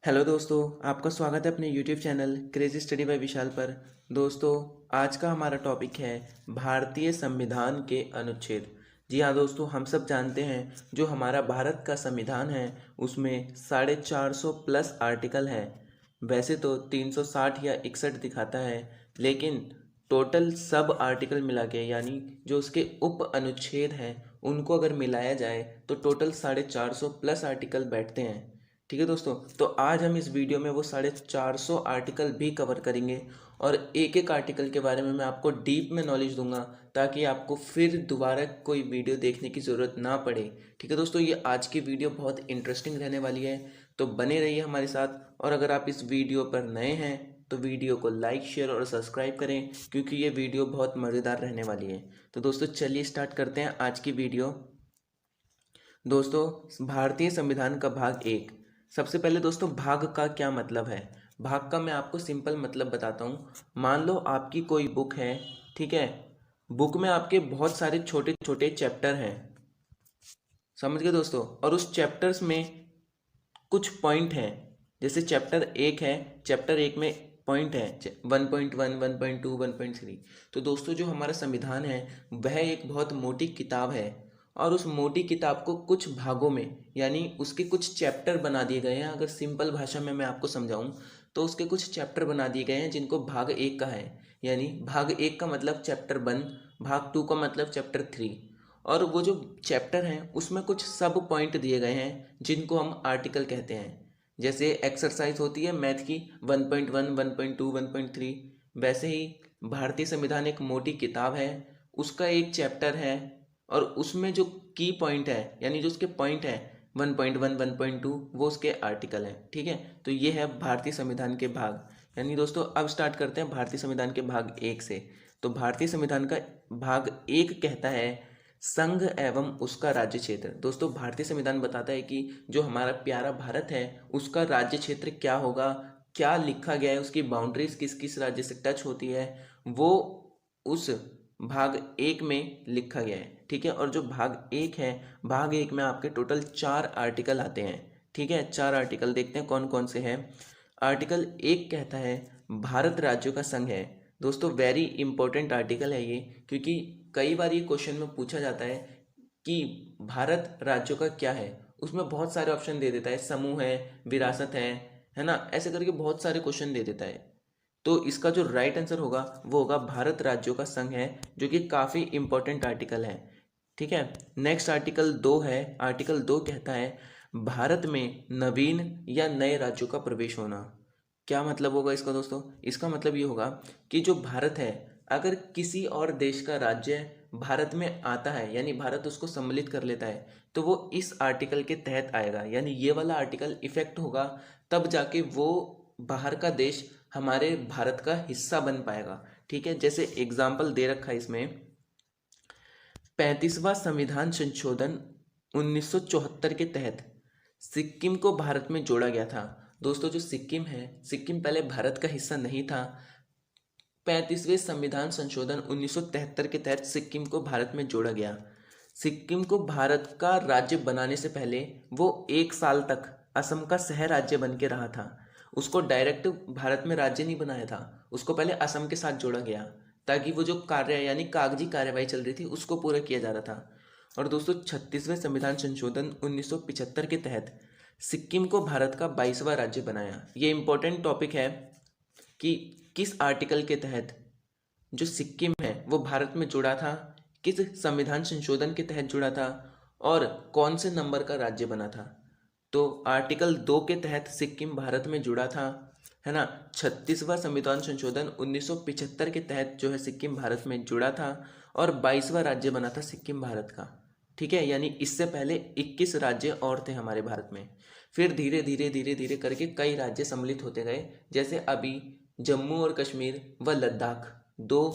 Hello दोस्तों, आपका स्वागत है अपने YouTube channel crazy study by Vishal पर। दोस्तों, आज का हमारा टॉपिक है भारतीय संविधान के अनुच्छेद। जी हाँ दोस्तों, हम सब जानते हैं जो हमारा भारत का संविधान है उसमें 450 प्लस आर्टिकल हैं। वैसे तो 360 या 61 दिखाता है, लेकिन टोटल सब आर्टिकल मिला के यानी जो उसके उप अनुच्छेद हैं उनको अगर मिलाया जाए तो टोटल 450 प्लस आर्टिकल बैठते हैं। ठीक है दोस्तों, तो आज हम इस वीडियो में वो 450 आर्टिकल भी कवर करेंगे और एक एक आर्टिकल के बारे में मैं आपको डीप में नॉलेज दूंगा ताकि आपको फिर दोबारा कोई वीडियो देखने की ज़रूरत ना पड़े। ठीक है दोस्तों, ये आज की वीडियो बहुत इंटरेस्टिंग रहने वाली है, तो बने रहिए हमारे साथ। और अगर आप इस वीडियो पर नए हैं तो वीडियो को लाइक शेयर और सब्सक्राइब करें, क्योंकि ये वीडियो बहुत मज़ेदार रहने वाली है। तो दोस्तों चलिए स्टार्ट करते हैं आज की वीडियो। दोस्तों, भारतीय संविधान का भाग एक। सबसे पहले दोस्तों, भाग का क्या मतलब है। भाग का मैं आपको सिंपल मतलब बताता हूँ। मान लो आपकी कोई बुक है, ठीक है। बुक में आपके बहुत सारे छोटे छोटे चैप्टर हैं, समझ गए दोस्तों। और उस चैप्टर्स में कुछ पॉइंट हैं। जैसे चैप्टर एक है, चैप्टर एक में पॉइंट है 1.1, 1.2, 1.3। तो दोस्तों, जो हमारा संविधान है वह एक बहुत मोटी किताब है, और उस मोटी किताब को कुछ भागों में यानी उसके कुछ चैप्टर बना दिए गए हैं। अगर सिंपल भाषा में मैं आपको समझाऊं तो उसके कुछ चैप्टर बना दिए गए हैं जिनको भाग एक का है। यानी भाग एक का मतलब चैप्टर 1, भाग 2 का मतलब चैप्टर 3। और वो जो चैप्टर हैं उसमें कुछ सब पॉइंट दिए गए हैं जिनको हम आर्टिकल कहते हैं। जैसे एक्सरसाइज होती है मैथ की 1.1, 1.2, 1.3, वैसे ही भारतीय संविधान एक मोटी किताब है, उसका एक चैप्टर है, और उसमें जो की पॉइंट है यानी जो उसके पॉइंट है 1.1, 1.2, वो उसके आर्टिकल हैं। ठीक है, तो ये है भारतीय संविधान के भाग। यानी दोस्तों अब स्टार्ट करते हैं भारतीय संविधान के भाग एक से। तो भारतीय संविधान का भाग एक कहता है संघ एवं उसका राज्य क्षेत्र। दोस्तों, भारतीय संविधान बताता है कि जो हमारा प्यारा भारत है उसका राज्य क्षेत्र क्या होगा, क्या लिखा गया है, उसकी बाउंड्रीज किस किस राज्य से टच होती है, वो उस भाग एक में लिखा गया है। ठीक है, और जो भाग एक है, भाग एक में आपके टोटल 4 आर्टिकल आते हैं। ठीक है, 4 आर्टिकल देखते हैं कौन कौन से हैं। आर्टिकल एक कहता है भारत राज्यों का संघ है। दोस्तों, वेरी इंपॉर्टेंट आर्टिकल है ये, क्योंकि कई बार ये क्वेश्चन में पूछा जाता है कि भारत राज्यों का क्या है। उसमें बहुत सारे ऑप्शन दे देता है, समूह है, विरासत है ना, ऐसे करके बहुत सारे क्वेश्चन दे देता है। तो इसका जो राइट आंसर होगा वो होगा भारत राज्यों का संघ है, जो कि काफ़ी इंपॉर्टेंट आर्टिकल है। ठीक है, नेक्स्ट आर्टिकल 2 है। आर्टिकल 2 कहता है भारत में नवीन या नए राज्यों का प्रवेश होना। क्या मतलब होगा इसका दोस्तों? इसका मतलब ये होगा कि जो भारत है, अगर किसी और देश का राज्य भारत में आता है यानी भारत उसको सम्मिलित कर लेता है, तो वो इस आर्टिकल के तहत आएगा। यानी ये वाला आर्टिकल इफेक्ट होगा, तब जाके वो बाहर का देश हमारे भारत का हिस्सा बन पाएगा। ठीक है, जैसे एग्जाम्पल दे रखा है इसमें, 35वां संविधान संशोधन 1974 के तहत सिक्किम को भारत में जोड़ा गया था। दोस्तों, जो सिक्किम है, सिक्किम पहले भारत का हिस्सा नहीं था। 35वें संविधान संशोधन 1973 के तहत सिक्किम को भारत में जोड़ा गया। सिक्किम को भारत का राज्य बनाने से पहले वो 1 साल तक असम का सह राज्य बन के रहा था। उसको डायरेक्ट भारत में राज्य नहीं बनाया था, उसको पहले असम के साथ जोड़ा गया ताकि वो जो कार्य यानी कागजी कार्यवाही चल रही थी उसको पूरा किया जा रहा था। और दोस्तों, 36वें संविधान संशोधन 1975 के तहत सिक्किम को भारत का 22वां राज्य बनाया। ये इंपॉर्टेंट टॉपिक है कि किस आर्टिकल के तहत जो सिक्किम है वो भारत में जुड़ा था, किस संविधान संशोधन के तहत जुड़ा था, और कौन से नंबर का राज्य बना था। तो आर्टिकल 2 के तहत सिक्किम भारत में जुड़ा था, है ना। 36वां संविधान संशोधन 1975 के तहत जो है सिक्किम भारत में जुड़ा था, और 22वां राज्य बना था सिक्किम भारत का। ठीक है, यानी इससे पहले 21 राज्य और थे हमारे भारत में। फिर धीरे धीरे धीरे धीरे करके कई राज्य सम्मिलित होते गए, जैसे अभी जम्मू और कश्मीर व लद्दाख 2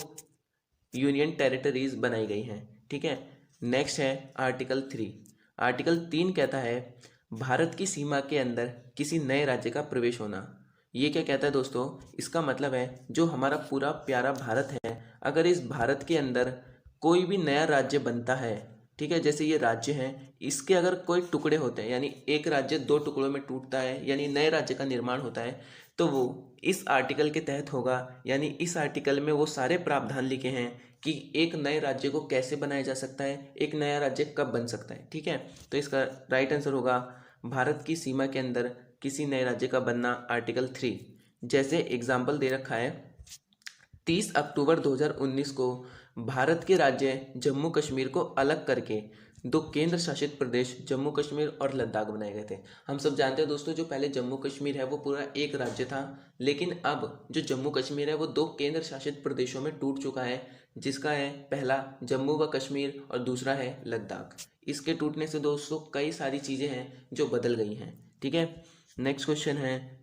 यूनियन टेरिटरीज बनाई गई हैं। ठीक है, नेक्स्ट है आर्टिकल 3। आर्टिकल 3 कहता है भारत की सीमा के अंदर किसी नए राज्य का प्रवेश होना। ये क्या कहता है दोस्तों? इसका मतलब है जो हमारा पूरा प्यारा भारत है, अगर इस भारत के अंदर कोई भी नया राज्य बनता है, ठीक है। जैसे ये राज्य हैं, इसके अगर कोई टुकड़े होते हैं, यानी एक राज्य दो टुकड़ों में टूटता है, यानी नए राज्य का निर्माण होता है, तो वो इस आर्टिकल के तहत होगा। यानी इस आर्टिकल में वो सारे प्रावधान लिखे हैं कि एक नए राज्य को कैसे बनाया जा सकता है, एक नया राज्य कब बन सकता है, ठीक है। तो इसका राइट आंसर होगा भारत की सीमा के अंदर किसी नए राज्य का बनना, आर्टिकल 3। जैसे एग्जाम्पल दे रखा है, 30 अक्टूबर 2019 को भारत के राज्य जम्मू कश्मीर को अलग करके दो केंद्र शासित प्रदेश जम्मू कश्मीर और लद्दाख बनाए गए थे। हम सब जानते हैं दोस्तों, जो पहले जम्मू कश्मीर है वो पूरा एक राज्य था, लेकिन अब जो जम्मू कश्मीर है वो दो केंद्र शासित प्रदेशों में टूट चुका है, जिसका है पहला जम्मू व कश्मीर और दूसरा है लद्दाख। इसके टूटने से दोस्तों कई सारी चीज़ें हैं जो बदल गई हैं, ठीक है। नेक्स्ट क्वेश्चन है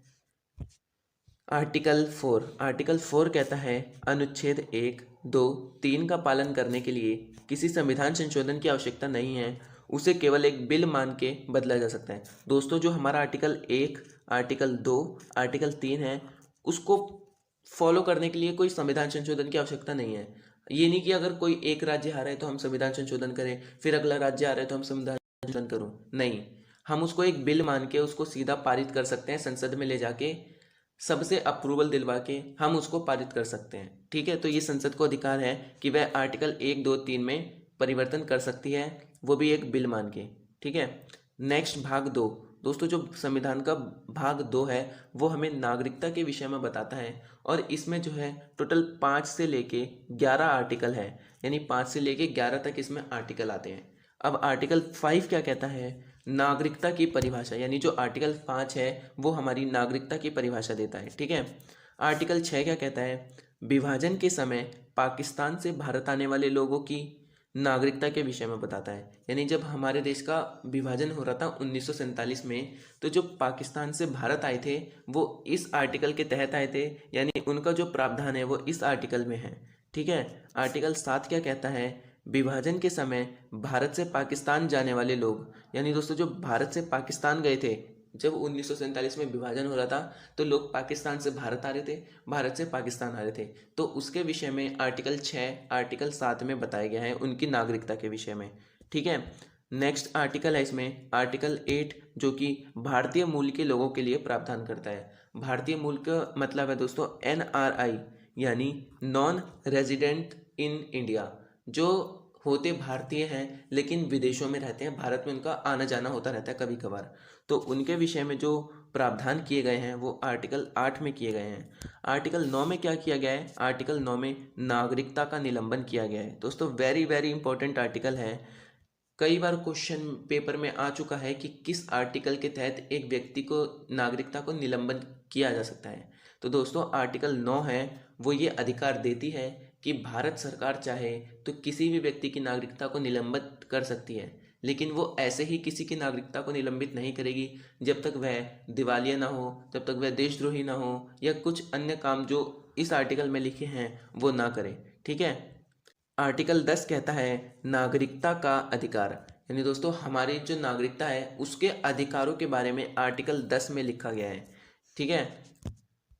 आर्टिकल 4। आर्टिकल 4 कहता है अनुच्छेद 1, 2, 3 का पालन करने के लिए किसी संविधान संशोधन की आवश्यकता नहीं है, उसे केवल एक बिल मान के बदला जा सकता है। दोस्तों जो हमारा आर्टिकल 1, आर्टिकल 2, आर्टिकल 3 है, उसको फॉलो करने के लिए कोई संविधान संशोधन की आवश्यकता नहीं है। ये नहीं कि अगर कोई एक राज्य आ रहा है तो हम संविधान संशोधन करें, फिर अगला राज्य आ रहा है तो हम संविधान संशोधन करूँ, नहीं। हम उसको एक बिल मान के उसको सीधा पारित कर सकते हैं, संसद में ले जाके सबसे अप्रूवल दिलवा के हम उसको पारित कर सकते हैं, ठीक है। तो ये संसद को अधिकार है कि वह आर्टिकल 1, 2, 3 में परिवर्तन कर सकती है, वो भी एक बिल मान के, ठीक है। नेक्स्ट भाग 2। दोस्तों जो संविधान का भाग 2 है वो हमें नागरिकता के विषय में बताता है, और इसमें जो है टोटल 5 से लेके 11 आर्टिकल है, यानी 5 से लेके 11 तक इसमें आर्टिकल आते हैं। अब आर्टिकल 5 क्या कहता है, नागरिकता की परिभाषा, यानी जो आर्टिकल 5 है वो हमारी नागरिकता की परिभाषा देता है, ठीक है। आर्टिकल 6 क्या कहता है, विभाजन के समय पाकिस्तान से भारत आने वाले लोगों की नागरिकता के विषय में बताता है। यानी जब हमारे देश का विभाजन हो रहा था 1947 में, तो जो पाकिस्तान से भारत आए थे वो इस आर्टिकल के तहत आए थे, यानी उनका जो प्रावधान है वो इस आर्टिकल में है, ठीक है। आर्टिकल 7 क्या कहता है, विभाजन के समय भारत से पाकिस्तान जाने वाले लोग, यानी दोस्तों जो भारत से पाकिस्तान गए थे, जब 1947 में विभाजन हो रहा था तो लोग पाकिस्तान से भारत आ रहे थे, भारत से पाकिस्तान आ रहे थे, तो उसके विषय में आर्टिकल 6, आर्टिकल 7 में बताया गया है उनकी नागरिकता के विषय में, ठीक है। नेक्स्ट आर्टिकल है इसमें आर्टिकल 8, जो कि भारतीय मूल के लोगों के लिए प्रावधान करता है। भारतीय मूल का मतलब है दोस्तों NRI, यानी नॉन रेजिडेंट इन इंडिया, जो होते भारतीय हैं लेकिन विदेशों में रहते हैं, भारत में उनका आना जाना होता रहता है कभी कभार, तो उनके विषय में जो प्रावधान किए गए हैं वो आर्टिकल 8 में किए गए हैं। आर्टिकल 9 में क्या किया गया है, आर्टिकल 9 में नागरिकता का निलंबन किया गया है। दोस्तों वेरी वेरी इंपॉर्टेंट आर्टिकल है, कई बार क्वेश्चन पेपर में आ चुका है कि किस आर्टिकल के तहत एक व्यक्ति को नागरिकता को निलंबन किया जा सकता है। तो दोस्तों आर्टिकल 9 है वो ये अधिकार देती है कि भारत सरकार चाहे तो किसी भी व्यक्ति की नागरिकता को निलंबित कर सकती है, लेकिन वो ऐसे ही किसी की नागरिकता को निलंबित नहीं करेगी जब तक वह दिवालिया ना हो, जब तक वह देशद्रोही ना हो, या कुछ अन्य काम जो इस आर्टिकल में लिखे हैं वो ना करे, ठीक है। आर्टिकल 10 कहता है नागरिकता का अधिकार, यानी दोस्तों हमारी जो नागरिकता है उसके अधिकारों के बारे में आर्टिकल 10 में लिखा गया है, ठीक है।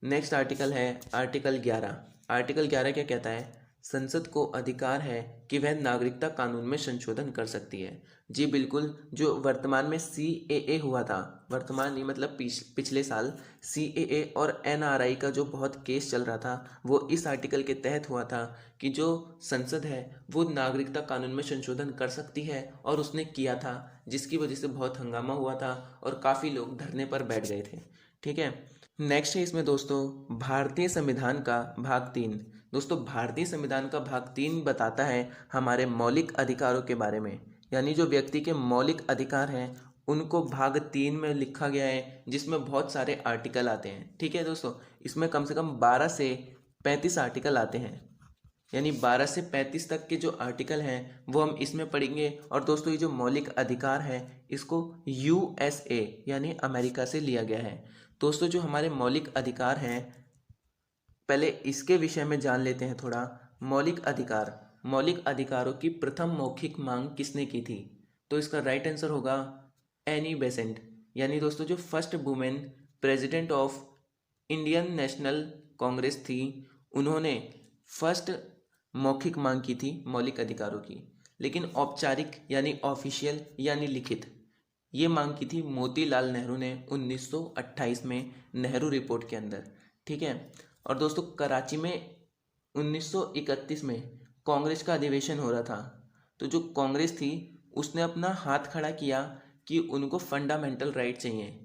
नेक्स्ट आर्टिकल है आर्टिकल 11। आर्टिकल 11 क्या कहता है, संसद को अधिकार है कि वह नागरिकता कानून में संशोधन कर सकती है। जी बिल्कुल, जो वर्तमान में CAA हुआ था, वर्तमान नहीं मतलब पिछले साल CAA और NRI का जो बहुत केस चल रहा था वो इस आर्टिकल के तहत हुआ था कि जो संसद है वो नागरिकता कानून में संशोधन कर सकती है, और उसने किया था, जिसकी वजह से बहुत हंगामा हुआ था और काफ़ी लोग धरने पर बैठ गए थे, ठीक है। नेक्स्ट है इसमें दोस्तों भारतीय संविधान का भाग 3। दोस्तों भारतीय संविधान का भाग 3 बताता है हमारे मौलिक अधिकारों के बारे में, यानी जो व्यक्ति के मौलिक अधिकार हैं उनको भाग 3 में लिखा गया है, जिसमें बहुत सारे आर्टिकल आते हैं, ठीक है दोस्तों। इसमें कम से कम 12 से 35 आर्टिकल आते हैं, यानी 12 से 35 तक के जो आर्टिकल हैं वो हम इसमें पढ़ेंगे। और दोस्तों ये जो मौलिक अधिकार है इसको USA यानी अमेरिका से लिया गया है। दोस्तों जो हमारे मौलिक अधिकार हैं पहले इसके विषय में जान लेते हैं थोड़ा। मौलिक अधिकार, मौलिक अधिकारों की प्रथम मौखिक मांग किसने की थी, तो इसका राइट आंसर होगा एनी बेसेंट, यानी दोस्तों जो first women president of Indian national Congress थी, उन्होंने फर्स्ट मौखिक मांग की थी मौलिक अधिकारों की। लेकिन औपचारिक यानी ऑफिशियल यानी लिखित, ये मांग की थी मोतीलाल नेहरू ने 1928 में नेहरू रिपोर्ट के अंदर। ठीक है। और दोस्तों कराची में 1931 में कांग्रेस का अधिवेशन हो रहा था, तो जो कांग्रेस थी उसने अपना हाथ खड़ा किया कि उनको फंडामेंटल राइट चाहिए।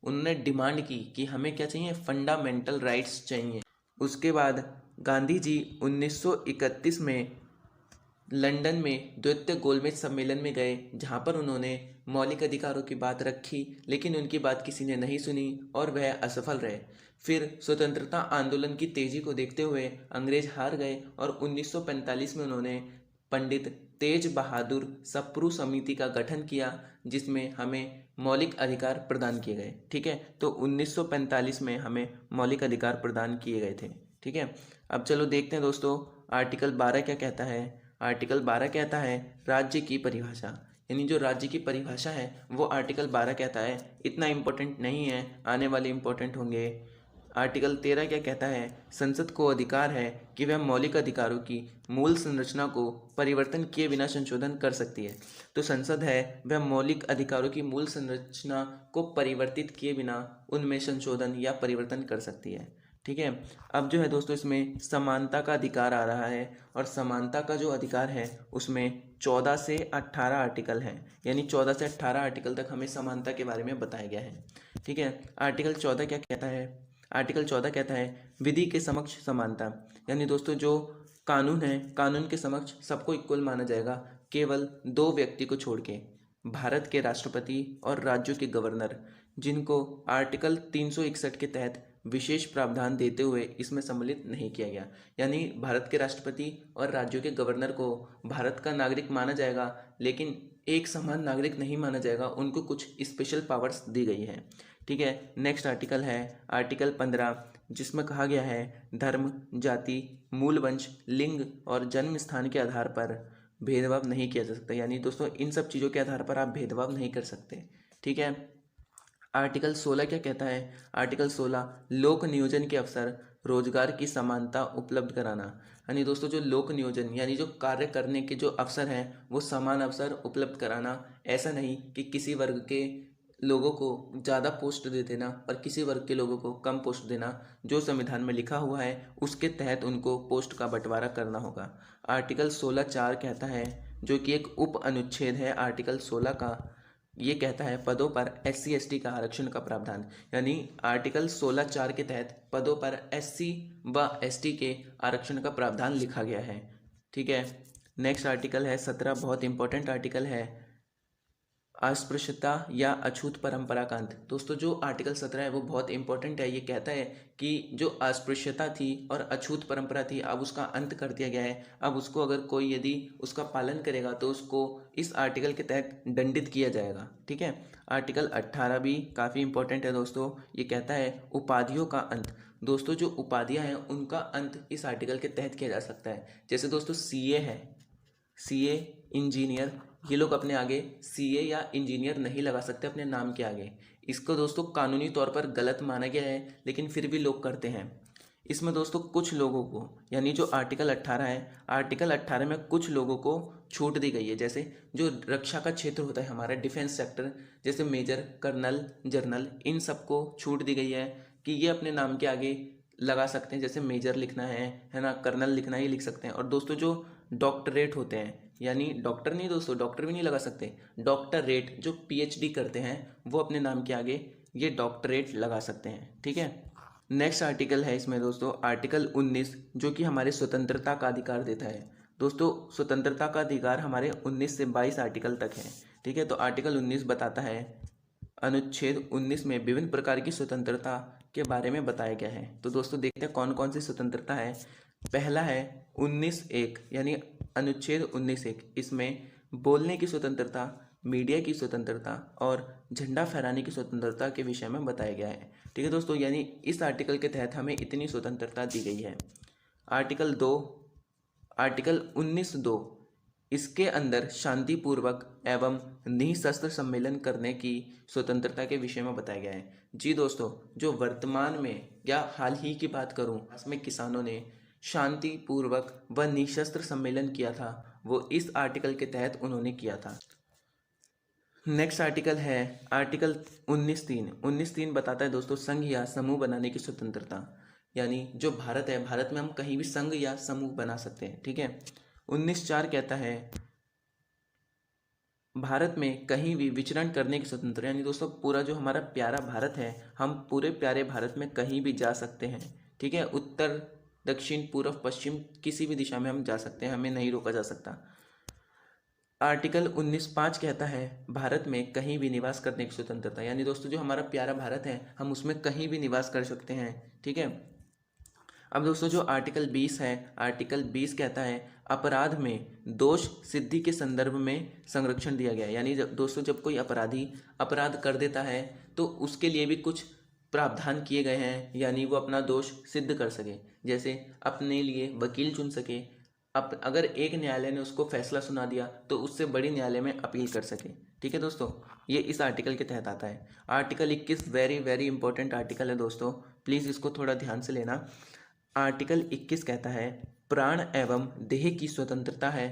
उन्होंने डिमांड की कि हमें क्या चाहिए, फंडामेंटल राइट्स चाहिए। उसके बाद गांधी जी 1931 में लंदन में द्वितीय गोलमेज सम्मेलन में गए, जहां पर उन्होंने मौलिक अधिकारों की बात रखी, लेकिन उनकी बात किसी ने नहीं सुनी और वह असफल रहे। फिर स्वतंत्रता आंदोलन की तेजी को देखते हुए अंग्रेज हार गए और 1945 में उन्होंने पंडित तेज बहादुर सप्रू समिति का गठन किया, जिसमें हमें मौलिक अधिकार प्रदान किए गए। ठीक है, तो 1945 में हमें मौलिक अधिकार प्रदान किए गए थे। ठीक है, अब चलो देखते हैं दोस्तों आर्टिकल 12 क्या कहता है। आर्टिकल 12 कहता है राज्य की परिभाषा, यानी जो राज्य की परिभाषा है वो आर्टिकल 12 कहता है। इतना इम्पोर्टेंट नहीं है, आने वाले इम्पोर्टेंट होंगे। आर्टिकल 13 क्या कहता है, संसद को अधिकार है कि वह मौलिक अधिकारों की मूल संरचना को परिवर्तन किए बिना संशोधन कर सकती है। तो संसद है वह मौलिक अधिकारों की मूल संरचना को परिवर्तित किए बिना उनमें संशोधन या परिवर्तन कर सकती है। ठीक है, अब जो है दोस्तों इसमें समानता का अधिकार आ रहा है, और समानता का जो अधिकार है उसमें 14 से 18 आर्टिकल हैं, यानी 14 से 18 आर्टिकल तक हमें समानता के बारे में बताया गया है। ठीक है, आर्टिकल 14 क्या कहता है, आर्टिकल 14 कहता है विधि के समक्ष समानता, यानी दोस्तों जो कानून है, कानून के समक्ष सबको इक्वल माना जाएगा, केवल दो व्यक्ति को छोड़ के, भारत के राष्ट्रपति और राज्यों के गवर्नर, जिनको आर्टिकल 361 के तहत विशेष प्रावधान देते हुए इसमें सम्मिलित नहीं किया गया। यानी भारत के राष्ट्रपति और राज्यों के गवर्नर को भारत का नागरिक माना जाएगा, लेकिन एक समान नागरिक नहीं माना जाएगा, उनको कुछ स्पेशल पावर्स दी गई है। ठीक है, नेक्स्ट आर्टिकल है आर्टिकल 15, जिसमें कहा गया है धर्म, जाति, मूल वंश, लिंग और जन्म स्थान के आधार पर भेदभाव नहीं किया जा सकता। यानी दोस्तों इन सब चीज़ों के आधार पर आप भेदभाव नहीं कर सकते। ठीक है, आर्टिकल 16 क्या कहता है, आर्टिकल 16 लोक नियोजन के अवसर, रोजगार की समानता उपलब्ध कराना। यानी दोस्तों जो लोक नियोजन यानी जो कार्य करने के जो अवसर हैं वो समान अवसर उपलब्ध कराना। ऐसा नहीं कि किसी वर्ग के लोगों को ज़्यादा पोस्ट दे देना और किसी वर्ग के लोगों को कम पोस्ट देना। जो संविधान में लिखा हुआ है उसके तहत उनको पोस्ट का बंटवारा करना होगा। आर्टिकल 16(4) कहता है, जो कि एक उप अनुच्छेद है आर्टिकल 16 का, ये कहता है पदों पर SC ST का आरक्षण का प्रावधान। यानी आर्टिकल 16(4) के तहत पदों पर SC व ST के आरक्षण का प्रावधान लिखा गया है। ठीक है, नेक्स्ट आर्टिकल है 17, बहुत इंपॉर्टेंट आर्टिकल है, अस्पृश्यता या अछूत परंपरा का अंत। दोस्तों जो आर्टिकल 17 है वो बहुत इंपॉर्टेंट है। ये कहता है कि जो अस्पृश्यता थी और अछूत परंपरा थी, अब उसका अंत कर दिया गया है। अब उसको अगर कोई यदि उसका पालन करेगा तो उसको इस आर्टिकल के तहत दंडित किया जाएगा। ठीक है, आर्टिकल 18 भी काफ़ी इंपॉर्टेंट है दोस्तों। ये कहता है उपाधियों का अंत। दोस्तों जो उपाधियाँ हैं उनका अंत इस आर्टिकल के तहत किया जा सकता है। जैसे दोस्तों CA है, CA इंजीनियर, ये लोग अपने आगे CA या इंजीनियर नहीं लगा सकते अपने नाम के आगे। इसको दोस्तों कानूनी तौर पर गलत माना गया है, लेकिन फिर भी लोग करते हैं। इसमें दोस्तों कुछ लोगों को, यानी जो आर्टिकल 18 है, आर्टिकल 18 में कुछ लोगों को छूट दी गई है। जैसे जो रक्षा का क्षेत्र होता है हमारा डिफेंस सेक्टर, जैसे मेजर, कर्नल, जनरल, इन सबको छूट दी गई है कि ये अपने नाम के आगे लगा सकते हैं। जैसे मेजर लिखना है ना, कर्नल लिखना ही लिख सकते हैं। और दोस्तों जो डॉक्टरेट होते हैं, यानी डॉक्टर नहीं दोस्तों, डॉक्टर भी नहीं लगा सकते, डॉक्टरेट जो PhD करते हैं वो अपने नाम के आगे ये डॉक्टरेट लगा सकते हैं। ठीक है, नेक्स्ट आर्टिकल है इसमें दोस्तों आर्टिकल 19, जो कि हमारे स्वतंत्रता का अधिकार देता है। दोस्तों स्वतंत्रता का अधिकार हमारे 19 से 22 आर्टिकल तक है। ठीक है, तो आर्टिकल 19 बताता है, अनुच्छेद 19 में विभिन्न प्रकार की स्वतंत्रता के बारे में बताया गया है। तो दोस्तों देखते हैं कौन कौन सी स्वतंत्रता है। पहला है 19(1) यानी अनुच्छेद 19(1), इसमें बोलने की स्वतंत्रता, मीडिया की स्वतंत्रता और झंडा फहराने की स्वतंत्रता के विषय में बताया गया है। ठीक है दोस्तों, यानी इस आर्टिकल के तहत हमें इतनी स्वतंत्रता दी गई है। आर्टिकल 2, आर्टिकल 19(2), इसके अंदर शांतिपूर्वक एवं निःशस्त्र सम्मेलन करने की स्वतंत्रता के विषय में बताया गया है। जी दोस्तों, जो वर्तमान में या हाल ही की बात करूं, इसमें किसानों ने शांतिपूर्वक व निःशस्त्र सम्मेलन किया था, वो इस आर्टिकल के तहत उन्होंने किया था। नेक्स्ट आर्टिकल है आर्टिकल 19(3). 19(3) बताता है दोस्तों संघ या समूह बनाने की स्वतंत्रता, यानी जो भारत है, भारत में हम कहीं भी संघ या समूह बना सकते हैं, ठीक है। 19(4) कहता है भारत में कहीं भी विचरण करने की स्वतंत्रता, यानी दोस्तों पूरा जो हमारा प्यारा भारत है, हम पूरे प्यारे भारत में कहीं भी जा सकते हैं, ठीक है। उत्तर, दक्षिण, पूर्व, पश्चिम, किसी भी दिशा में हम जा सकते हैं, हमें नहीं रोका जा सकता। आर्टिकल 19(5) कहता है भारत में कहीं भी निवास करने की स्वतंत्रता, यानी दोस्तों जो हमारा प्यारा भारत है, हम उसमें कहीं भी निवास कर सकते हैं, ठीक है। अब दोस्तों जो आर्टिकल 20 है, आर्टिकल 20 कहता है अपराध में दोष सिद्धि के संदर्भ में संरक्षण दिया गया है, यानी दोस्तों जब कोई अपराधी अपराध कर देता है तो उसके लिए भी कुछ प्रावधान किए गए हैं, यानी वो अपना दोष सिद्ध कर सके, जैसे अपने लिए वकील चुन सके, अगर एक न्यायालय ने उसको फैसला सुना दिया तो उससे बड़ी न्यायालय में अपील कर सके, ठीक है दोस्तों। ये इस आर्टिकल के तहत आता है। Article 21 very very important article है दोस्तों, प्लीज़ इसको थोड़ा ध्यान से लेना। आर्टिकल 21 कहता है प्राण एवं देह की स्वतंत्रता है,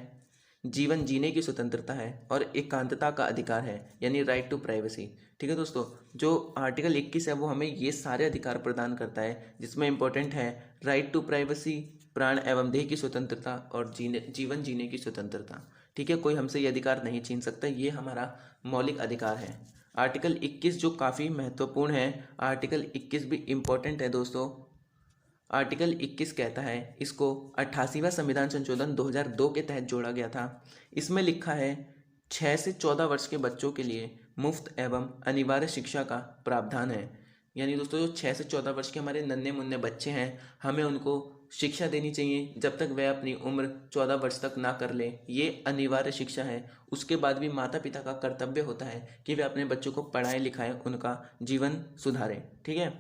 जीवन जीने की स्वतंत्रता है और एकांतता का अधिकार है, यानी राइट टू प्राइवेसी, ठीक है दोस्तों। जो आर्टिकल 21 है वो हमें ये सारे अधिकार प्रदान करता है, जिसमें इंपॉर्टेंट है राइट टू प्राइवेसी, प्राण एवं देह की स्वतंत्रता और जीवन जीने की स्वतंत्रता, ठीक है। कोई हमसे ये अधिकार नहीं छीन सकता, ये हमारा मौलिक अधिकार है। आर्टिकल 21 जो काफ़ी महत्वपूर्ण है, आर्टिकल 21 भी इम्पोर्टेंट है दोस्तों। आर्टिकल 21 कहता है इसको 88वां संविधान संशोधन 2002 के तहत जोड़ा गया था। इसमें लिखा है 6 से 14 वर्ष के बच्चों के लिए मुफ्त एवं अनिवार्य शिक्षा का प्रावधान है, यानी दोस्तों जो 6 से 14 वर्ष के हमारे नन्हे मुन्ने बच्चे हैं, हमें उनको शिक्षा देनी चाहिए जब तक वह अपनी उम्र 14 वर्ष तक ना कर ले, ये अनिवार्य शिक्षा है। उसके बाद भी माता पिता का कर्तव्य होता है कि वे अपने बच्चों को पढ़ाएं लिखाएं, उनका जीवन सुधारें, ठीक है।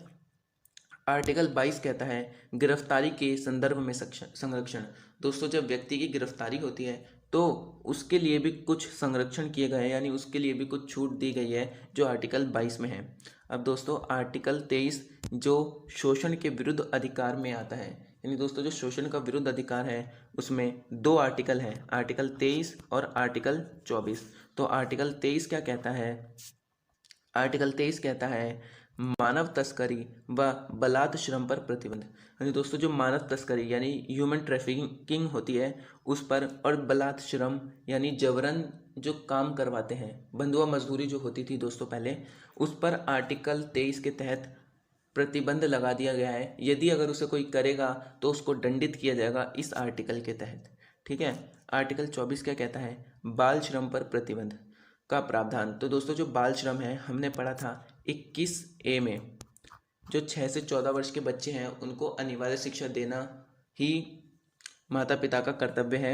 आर्टिकल 22 कहता है गिरफ्तारी के संदर्भ में संरक्षण। दोस्तों जब व्यक्ति की गिरफ्तारी होती है तो उसके लिए भी कुछ संरक्षण किए गए हैं, यानी उसके लिए भी कुछ छूट दी गई है, जो आर्टिकल 22 में है। अब दोस्तों आर्टिकल 23 जो शोषण के विरुद्ध अधिकार में आता है, यानी दोस्तों जो शोषण का विरुद्ध अधिकार है उसमें दो आर्टिकल हैं, आर्टिकल 23 और आर्टिकल 24। तो आर्टिकल 23 क्या कहता है? आर्टिकल 23 कहता है मानव तस्करी व बलात् श्रम पर प्रतिबंध, यानी दोस्तों जो मानव तस्करी यानी ह्यूमन ट्रैफिकिंग होती है उस पर, और बलात् श्रम यानी जबरन जो काम करवाते हैं, बंधुआ मजदूरी जो होती थी दोस्तों पहले, उस पर आर्टिकल 23 के तहत प्रतिबंध लगा दिया गया है। यदि अगर उसे कोई करेगा तो उसको दंडित किया जाएगा इस आर्टिकल के तहत, ठीक है। आर्टिकल 24 क्या कहता है? बाल श्रम पर प्रतिबंध का प्रावधान। तो दोस्तों जो बाल श्रम है हमने पढ़ा था 21A में, जो 6 से 14 वर्ष के बच्चे हैं उनको अनिवार्य शिक्षा देना ही माता पिता का कर्तव्य है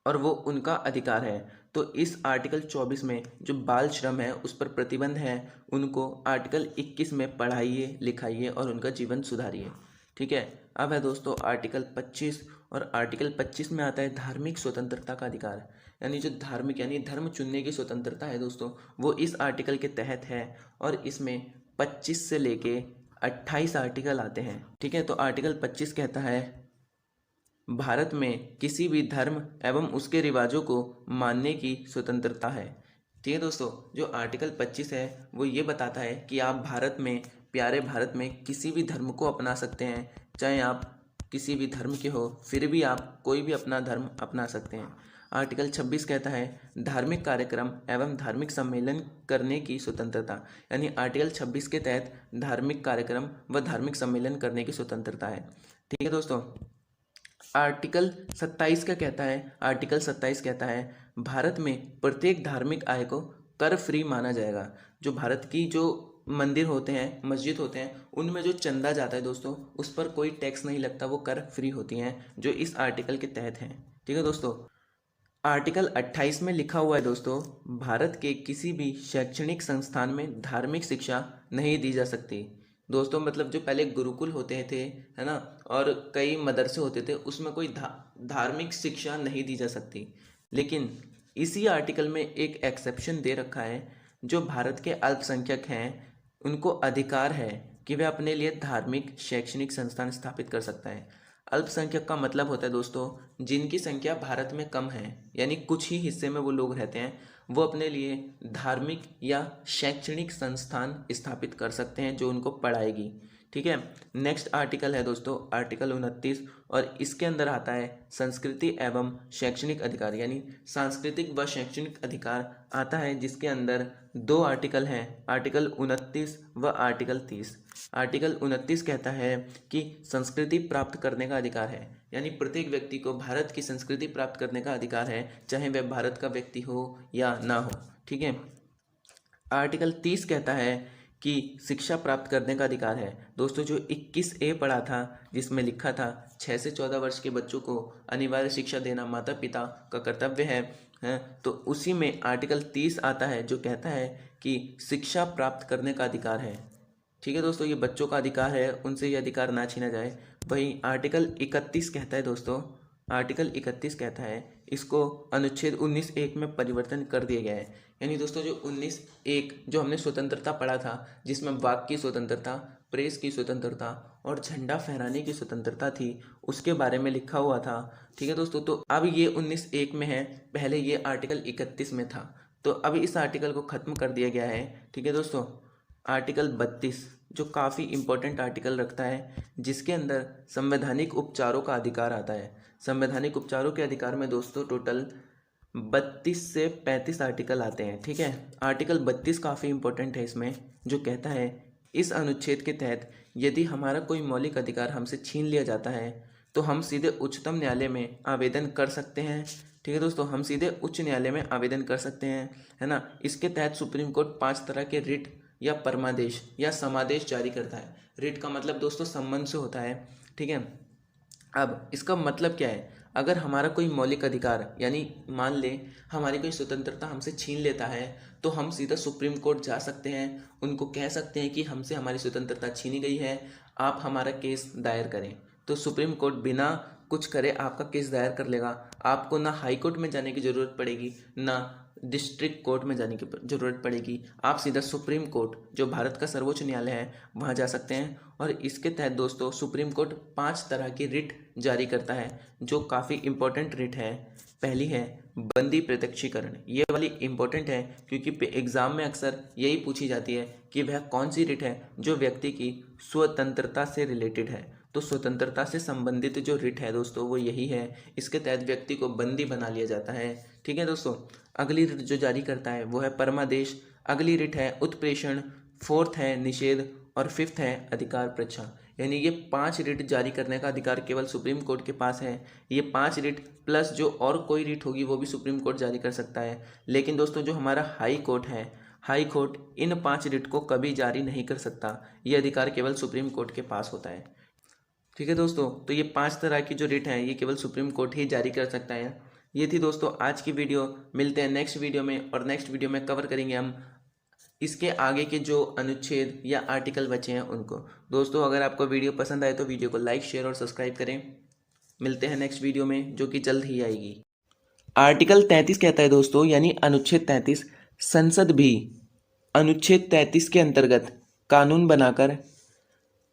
और वो उनका अधिकार है। तो इस आर्टिकल 24 में जो बाल श्रम है उस पर प्रतिबंध है, उनको आर्टिकल 21 में पढ़ाइए लिखाइए और उनका जीवन सुधारिए, ठीक है। अब है दोस्तों आर्टिकल 25, और आर्टिकल 25 में आता है धार्मिक स्वतंत्रता का अधिकार, यानी जो धार्मिक यानी धर्म चुनने की स्वतंत्रता है दोस्तों, वो इस आर्टिकल के तहत है और इसमें 25 से लेके 28 आर्टिकल आते हैं, ठीक है। तो आर्टिकल 25 कहता है भारत में किसी भी धर्म एवं उसके रिवाजों को मानने की स्वतंत्रता है, ठीक है दोस्तों। जो आर्टिकल 25 है वो ये बताता है कि आप भारत में, प्यारे भारत में किसी भी धर्म को अपना सकते हैं, चाहे आप किसी भी धर्म के हो फिर भी आप कोई भी अपना धर्म अपना सकते हैं। आर्टिकल 26 कहता है धार्मिक कार्यक्रम एवं धार्मिक सम्मेलन करने की स्वतंत्रता, यानी आर्टिकल 26 के तहत धार्मिक कार्यक्रम व धार्मिक सम्मेलन करने की स्वतंत्रता है, ठीक है दोस्तों। आर्टिकल 27 क्या कहता है? आर्टिकल 27 कहता है भारत में प्रत्येक धार्मिक आय को कर फ्री माना जाएगा। जो भारत की जो मंदिर होते हैं, मस्जिद होते हैं, उनमें जो चंदा जाता है दोस्तों उस पर कोई टैक्स नहीं लगता, वो कर फ्री होती हैं, जो इस आर्टिकल के तहत हैं, ठीक है दोस्तों। आर्टिकल 28 में लिखा हुआ है दोस्तों भारत के किसी भी शैक्षणिक संस्थान में धार्मिक शिक्षा नहीं दी जा सकती। दोस्तों मतलब जो पहले गुरुकुल होते थे, है ना, और कई मदरसे होते थे, उसमें कोई धार्मिक शिक्षा नहीं दी जा सकती। लेकिन इसी आर्टिकल में एक एक्सेप्शन दे रखा है, जो भारत के अल्पसंख्यक हैं उनको अधिकार है कि वे अपने लिए धार्मिक शैक्षणिक संस्थान स्थापित कर सकता है। अल्पसंख्यक का मतलब होता है दोस्तों जिनकी संख्या भारत में कम है, यानी कुछ ही हिस्से में वो लोग रहते हैं, वो अपने लिए धार्मिक या शैक्षणिक संस्थान स्थापित कर सकते हैं जो उनको पढ़ाएगी। ठीक है। नेक्स्ट आर्टिकल है दोस्तों आर्टिकल 29, और इसके अंदर आता है संस्कृति एवं शैक्षणिक अधिकार, यानी सांस्कृतिक व शैक्षणिक अधिकार आता है, जिसके अंदर दो आर्टिकल हैं, आर्टिकल 29 व आर्टिकल 30। आर्टिकल 29 कहता है कि संस्कृति प्राप्त करने का अधिकार है, यानी प्रत्येक व्यक्ति को भारत की संस्कृति प्राप्त करने का अधिकार है, चाहे वह भारत का व्यक्ति हो या ना हो। ठीक है। आर्टिकल 30 कहता है कि शिक्षा प्राप्त करने का अधिकार है। दोस्तों जो 21A पढ़ा था, जिसमें लिखा था 6 से 14 वर्ष के बच्चों को अनिवार्य शिक्षा देना माता पिता का कर्तव्य है, तो उसी में आर्टिकल 30 आता है जो कहता है कि शिक्षा प्राप्त करने का अधिकार है। ठीक है दोस्तों, ये बच्चों का अधिकार है, उनसे ये अधिकार ना छीना जाए। वहीं आर्टिकल 31 कहता है दोस्तों, आर्टिकल 31 कहता है इसको अनुच्छेद 19(1) में परिवर्तन कर दिया गया है। यानी दोस्तों जो 19(1) जो हमने स्वतंत्रता पढ़ा था, जिसमें वाक की स्वतंत्रता, प्रेस की स्वतंत्रता और झंडा फहराने की स्वतंत्रता थी, उसके बारे में लिखा हुआ था। ठीक है दोस्तों, तो अब ये 19(1) में है, पहले ये आर्टिकल 31 में था, तो अब इस आर्टिकल को ख़त्म कर दिया गया है। ठीक है दोस्तों, आर्टिकल 32 जो काफ़ी इम्पोर्टेंट आर्टिकल रखता है, जिसके अंदर संवैधानिक उपचारों का अधिकार आता है। संवैधानिक उपचारों के अधिकार में दोस्तों टोटल 32 से 35 आर्टिकल आते हैं। ठीक है। आर्टिकल 32 काफ़ी इम्पोर्टेंट है इसमें, जो कहता है इस अनुच्छेद के तहत यदि हमारा कोई मौलिक अधिकार हमसे छीन लिया जाता है तो हम सीधे उच्चतम न्यायालय में आवेदन कर सकते हैं। ठीक है दोस्तों, हम सीधे उच्च न्यायालय में आवेदन कर सकते हैं, है ना। इसके तहत सुप्रीम कोर्ट 5 तरह के रिट या परमादेश या समादेश जारी करता है। रिट का मतलब दोस्तों सम्मन से होता है। ठीक है। अब इसका मतलब क्या है, अगर हमारा कोई मौलिक अधिकार, यानी मान ले हमारी कोई स्वतंत्रता हमसे छीन लेता है, तो हम सीधा सुप्रीम कोर्ट जा सकते हैं, उनको कह सकते हैं कि हमसे हमारी स्वतंत्रता छीनी गई है, आप हमारा केस दायर करें। तो सुप्रीम कोर्ट बिना कुछ करे आपका केस दायर कर लेगा। आपको ना हाई कोर्ट में जाने की ज़रूरत पड़ेगी, ना डिस्ट्रिक्ट कोर्ट में जाने की ज़रूरत पड़ेगी। आप सीधा सुप्रीम कोर्ट, जो भारत का सर्वोच्च न्यायालय है, वहाँ जा सकते हैं। और इसके तहत दोस्तों सुप्रीम कोर्ट 5 तरह की रिट जारी करता है, जो काफ़ी इम्पोर्टेंट रिट है। पहली है बंदी प्रत्यक्षीकरण। ये वाली इम्पोर्टेंट है क्योंकि एग्ज़ाम में अक्सर यही पूछी जाती है कि वह कौन सी रिट है जो व्यक्ति की स्वतंत्रता से रिलेटेड है। तो स्वतंत्रता से संबंधित जो रिट है दोस्तों वो यही है। इसके तहत व्यक्ति को बंदी बना लिया जाता है। ठीक है दोस्तों, अगली रिट जो जारी करता है वो है परमादेश। अगली रिट है उत्प्रेषण। 4th है निषेध और 5th है अधिकार परीक्षा। यानी ये 5 रिट जारी करने का अधिकार केवल सुप्रीम कोर्ट के पास है। ये 5 रिट प्लस जो और कोई रिट होगी वो भी सुप्रीम कोर्ट जारी कर सकता है। लेकिन दोस्तों जो हमारा हाई कोर्ट है, हाई कोर्ट इन 5 रिट को कभी जारी नहीं कर सकता। ये अधिकार केवल सुप्रीम कोर्ट के पास होता है। ठीक है दोस्तों, तो ये 5 तरह की जो रिट हैं ये केवल सुप्रीम कोर्ट ही जारी कर सकता है। ये थी दोस्तों आज की वीडियो। मिलते हैं नेक्स्ट वीडियो में, और नेक्स्ट वीडियो में कवर करेंगे हम इसके आगे के जो अनुच्छेद या आर्टिकल बचे हैं उनको। दोस्तों अगर आपको वीडियो पसंद आए तो वीडियो को लाइक, शेयर और सब्सक्राइब करें। मिलते हैं नेक्स्ट वीडियो में जो कि जल्द ही आएगी। आर्टिकल 33 कहता है दोस्तों, यानी अनुच्छेद 33, संसद भी अनुच्छेद 33 के अंतर्गत कानून बनाकर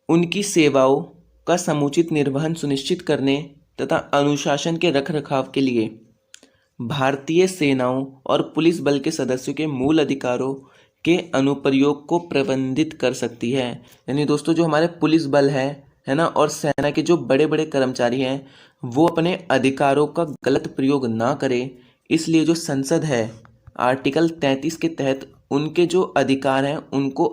उनकी सेवाओं का समुचित निर्वहन सुनिश्चित करने तथा अनुशासन के रखरखाव के लिए भारतीय सेनाओं और पुलिस बल के सदस्यों के मूल अधिकारों के अनुप्रयोग को प्रबंधित कर सकती है। यानी दोस्तों जो हमारे पुलिस बल है ना, और सेना के जो बड़े बड़े कर्मचारी हैं वो अपने अधिकारों का गलत प्रयोग ना करें, इसलिए जो संसद है आर्टिकल 33 के तहत उनके जो अधिकार हैं उनको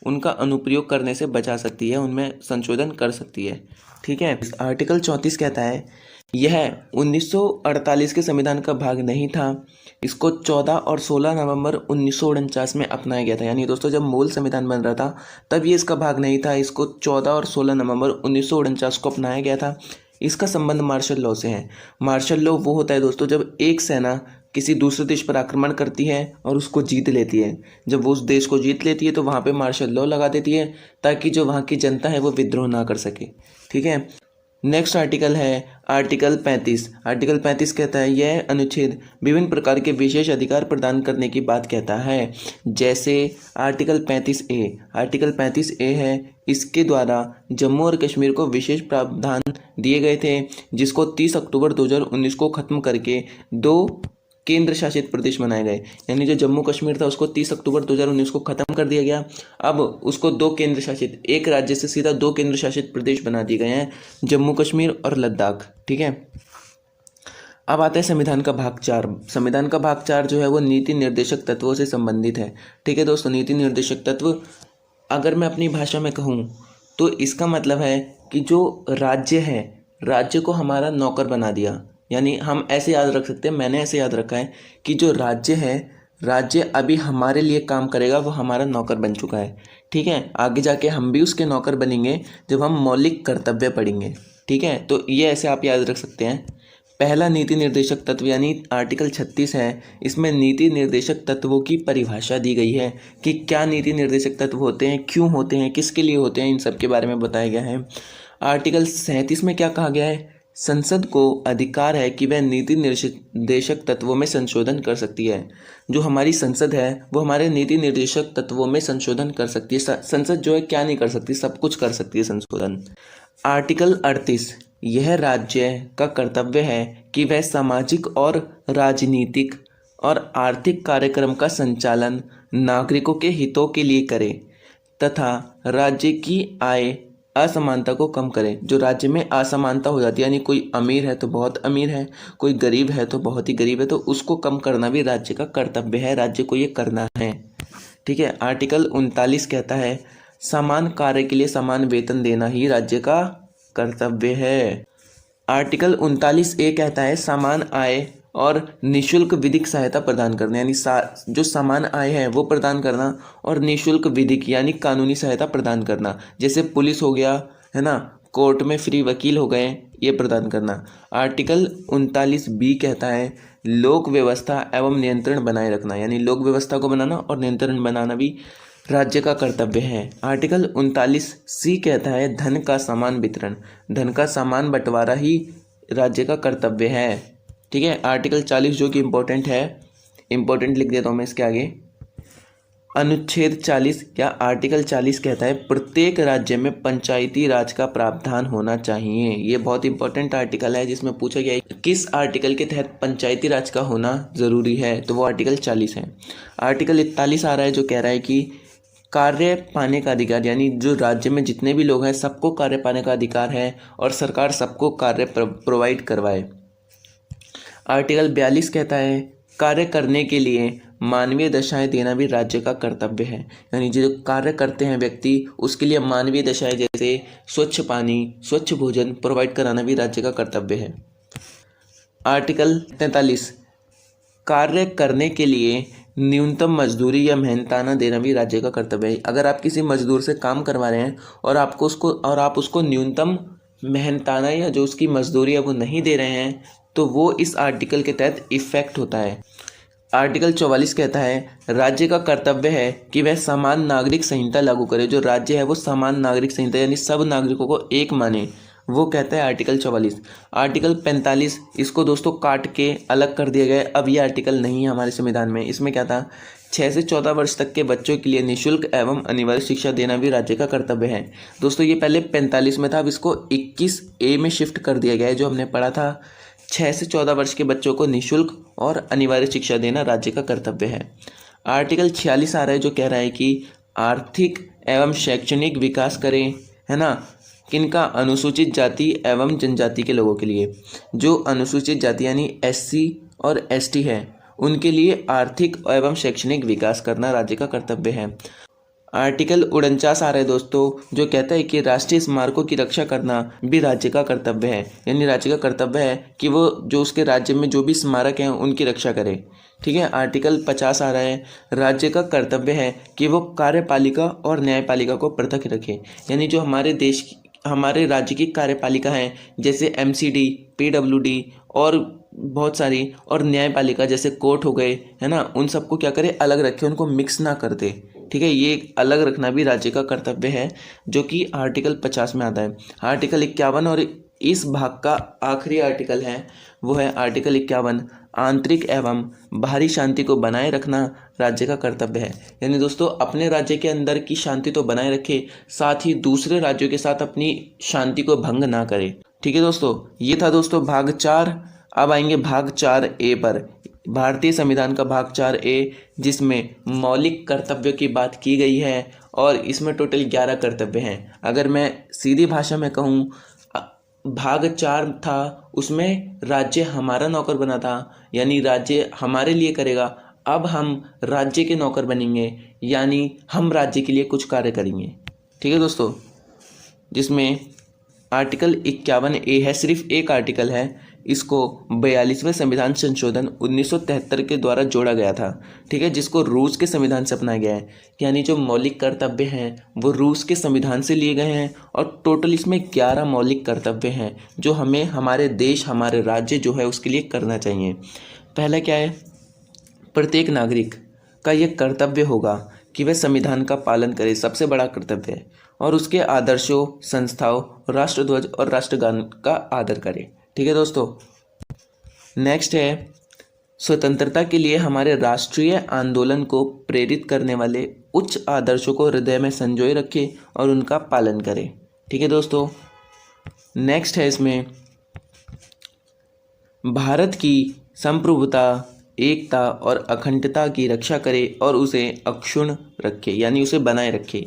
उनका अनुप्रयोग करने से बचा सकती है, उनमें संशोधन कर सकती है। ठीक है। आर्टिकल 34 कहता है यह 1948 के संविधान का भाग नहीं था। इसको 14 और 16 नवंबर 1949 में अपनाया गया था। यानी दोस्तों जब मूल संविधान बन रहा था तब ये इसका भाग नहीं था। इसको 14 और 16 नवंबर 1949 को अपनाया गया था। इसका संबंध मार्शल लॉ से है। मार्शल लॉ वो होता है दोस्तों जब एक सेना किसी दूसरे देश पर आक्रमण करती है और उसको जीत लेती है। जब वो उस देश को जीत लेती है तो वहाँ पे मार्शल लॉ लगा देती है ताकि जो वहाँ की जनता है वो विद्रोह ना कर सके। ठीक है। नेक्स्ट आर्टिकल है आर्टिकल 35। आर्टिकल 35 कहता है यह अनुच्छेद विभिन्न प्रकार के विशेष अधिकार प्रदान करने की बात कहता है। जैसे आर्टिकल 35A, आर्टिकल 35A है, इसके द्वारा जम्मू और कश्मीर को विशेष प्रावधान दिए गए थे जिसको 30 अक्टूबर 2019 को ख़त्म करके 2 केंद्र शासित प्रदेश बनाए गए। यानी जो जम्मू कश्मीर था उसको 30 अक्टूबर 2019 को ख़त्म कर दिया गया। अब उसको 2 केंद्र शासित, एक राज्य से सीधा 2 केंद्र शासित प्रदेश बना दिए गए हैं, जम्मू कश्मीर और लद्दाख। ठीक है, अब आता है संविधान का भाग 4। संविधान का भाग 4 जो है वो नीति निर्देशक तत्वों से संबंधित है। ठीक है दोस्तों, नीति निर्देशक तत्व अगर मैं अपनी भाषा में कहूँ तो इसका मतलब है कि जो राज्य है, राज्य को हमारा नौकर बना दिया। यानी हम ऐसे याद रख सकते हैं, मैंने ऐसे याद रखा है कि जो राज्य है, राज्य अभी हमारे लिए काम करेगा, वो हमारा नौकर बन चुका है। ठीक है, आगे जाके हम भी उसके नौकर बनेंगे जब हम मौलिक कर्तव्य पढ़ेंगे। ठीक है, तो ये ऐसे आप याद रख सकते हैं। पहला नीति निर्देशक तत्व यानी आर्टिकल 36 है, इसमें नीति निर्देशक तत्वों की परिभाषा दी गई है कि क्या नीति निर्देशक तत्व होते हैं, क्यों होते हैं, किसके लिए होते हैं, इन सब के बारे में बताया गया है। आर्टिकल 37 में क्या कहा गया है, संसद को अधिकार है कि वह नीति निर्देशक तत्वों में संशोधन कर सकती है। जो हमारी संसद है वो हमारे नीति निर्देशक तत्वों में संशोधन कर सकती है। संसद जो है क्या नहीं कर सकती, सब कुछ कर सकती है संशोधन। आर्टिकल 38, यह राज्य का कर्तव्य है कि वह सामाजिक और राजनीतिक और आर्थिक कार्यक्रम का संचालन नागरिकों के हितों के लिए करे तथा राज्य की आय असमानता को कम करें। जो राज्य में असमानता हो जाती है, यानी कोई अमीर है तो बहुत अमीर है, कोई गरीब है तो बहुत ही गरीब है, तो उसको कम करना भी राज्य का कर्तव्य है, राज्य को ये करना है। ठीक है, आर्टिकल 39 कहता है समान कार्य के लिए समान वेतन देना ही राज्य का कर्तव्य है। आर्टिकल 39A कहता है समान आय और निशुल्क विधिक सहायता प्रदान करना, यानी जो समान आय है वो प्रदान करना और निशुल्क विधिक यानी कानूनी सहायता प्रदान करना, जैसे पुलिस हो गया है ना, कोर्ट में फ्री वकील हो गए, ये प्रदान करना। आर्टिकल 39B कहता है लोक व्यवस्था एवं नियंत्रण बनाए रखना, यानी लोक व्यवस्था को बनाना और नियंत्रण बनाना भी राज्य का कर्तव्य है। आर्टिकल 39C कहता है धन का समान वितरण, धन का समान बंटवारा ही राज्य का कर्तव्य है। ठीक है, आर्टिकल 40 जो कि इम्पोर्टेंट है, इम्पोर्टेंट लिख देता हूँ मैं इसके आगे। अनुच्छेद 40 या आर्टिकल 40 कहता है प्रत्येक राज्य में पंचायती राज का प्रावधान होना चाहिए। ये बहुत इंपॉर्टेंट आर्टिकल है जिसमें पूछा गया है किस आर्टिकल के तहत पंचायती राज का होना ज़रूरी है, तो वो आर्टिकल 40 है। आर्टिकल 41 आ रहा है जो कह रहा है कि कार्य पाने का अधिकार, यानी जो राज्य में जितने भी लोग हैं सबको कार्य पाने का अधिकार है और सरकार सबको कार्य प्रोवाइड करवाए। आर्टिकल 42 कहता है कार्य करने के लिए मानवीय दशाएं देना भी राज्य का कर्तव्य है, यानी जो कार्य करते हैं व्यक्ति उसके लिए मानवीय दशाएं जैसे स्वच्छ पानी, स्वच्छ भोजन प्रोवाइड कराना भी राज्य का कर्तव्य है। आर्टिकल 43 कार्य करने के लिए न्यूनतम मजदूरी या मेहनताना देना भी राज्य का कर्तव्य है। अगर आप किसी मजदूर से काम करवा रहे हैं और आप उसको न्यूनतम मेहनताना या जो उसकी मजदूरी है वो नहीं दे रहे हैं तो वो इस आर्टिकल के तहत इफेक्ट होता है। आर्टिकल 44 कहता है राज्य का कर्तव्य है कि वह समान नागरिक संहिता लागू करे। जो राज्य है वो समान नागरिक संहिता यानी सब नागरिकों को एक माने, वो कहता है आर्टिकल 44। आर्टिकल 45 इसको दोस्तों काट के अलग कर दिया गया है, अब ये आर्टिकल नहीं है हमारे संविधान में। इसमें क्या था, 6 से 14 वर्ष तक के बच्चों के लिए निःशुल्क एवं अनिवार्य शिक्षा देना भी राज्य का कर्तव्य है। दोस्तों ये पहले 45 में था, अब इसको 21A में शिफ्ट कर दिया गया है। जो हमने पढ़ा था 6 से 14 वर्ष के बच्चों को निःशुल्क और अनिवार्य शिक्षा देना राज्य का कर्तव्य है। आर्टिकल 46 आ रहा है जो कह रहा है कि आर्थिक एवं शैक्षणिक विकास करें, है ना, किनका, अनुसूचित जाति एवं जनजाति के लोगों के लिए। जो अनुसूचित जाति यानी SC और ST है उनके लिए आर्थिक एवं शैक्षणिक विकास करना राज्य का कर्तव्य है। आर्टिकल 49 आ रहा है दोस्तों जो कहता है कि राष्ट्रीय स्मारकों की रक्षा करना भी राज्य का कर्तव्य है, यानी राज्य का कर्तव्य है कि वो जो उसके राज्य में जो भी स्मारक हैं उनकी रक्षा करे। ठीक है, आर्टिकल 50 आ रहा है राज्य का कर्तव्य है कि वो कार्यपालिका और न्यायपालिका को पृथक रखे, यानी जो हमारे राज्य की कार्यपालिका है जैसे MCD, PWD और बहुत सारी, और न्यायपालिका जैसे कोर्ट हो गए, है ना, उन सबको क्या करे, अलग रखे, उनको मिक्स ना कर दे। ठीक है, ये अलग रखना भी राज्य का कर्तव्य है जो कि आर्टिकल 50 में आता है। आर्टिकल 51 और इस भाग का आखिरी आर्टिकल है वो है आर्टिकल 51, आंतरिक एवं बाहरी शांति को बनाए रखना राज्य का कर्तव्य है। यानी दोस्तों अपने राज्य के अंदर की शांति तो बनाए रखे, साथ ही दूसरे राज्यों के साथ अपनी शांति को भंग ना करे। ठीक है दोस्तों, ये था दोस्तों भाग 4। अब आएंगे भाग 4A पर, भारतीय संविधान का भाग 4A, जिसमें मौलिक कर्तव्यों की बात की गई है और इसमें टोटल 11 कर्तव्य हैं। अगर मैं सीधी भाषा में कहूँ, भाग 4 था उसमें राज्य हमारा नौकर बना था, यानी राज्य हमारे लिए करेगा। अब हम राज्य के नौकर बनेंगे, यानी हम राज्य के लिए कुछ कार्य करेंगे। ठीक है दोस्तों, जिसमें आर्टिकल 51A है, सिर्फ एक आर्टिकल है, इसको 42वें संविधान संशोधन 1973 के द्वारा जोड़ा गया था। ठीक है, जिसको रूस के संविधान से अपनाया गया है। यानी जो मौलिक कर्तव्य हैं वो रूस के संविधान से लिए गए हैं और टोटल इसमें 11 मौलिक कर्तव्य हैं जो हमें हमारे देश, हमारे राज्य जो है उसके लिए करना चाहिए। पहला क्या है, प्रत्येक नागरिक का यह कर्तव्य होगा कि वह संविधान का पालन करे, सबसे बड़ा कर्तव्य है, और उसके आदर्शों, संस्थाओं, राष्ट्रध्वज और राष्ट्रगान का आदर करे। ठीक है दोस्तों, नेक्स्ट है, स्वतंत्रता के लिए हमारे राष्ट्रीय आंदोलन को प्रेरित करने वाले उच्च आदर्शों को हृदय में संजोए रखे और उनका पालन करें। ठीक है दोस्तों, नेक्स्ट है इसमें, भारत की संप्रभुता, एकता और अखंडता की रक्षा करे और उसे अक्षुण्ण रखे, यानी उसे बनाए रखे।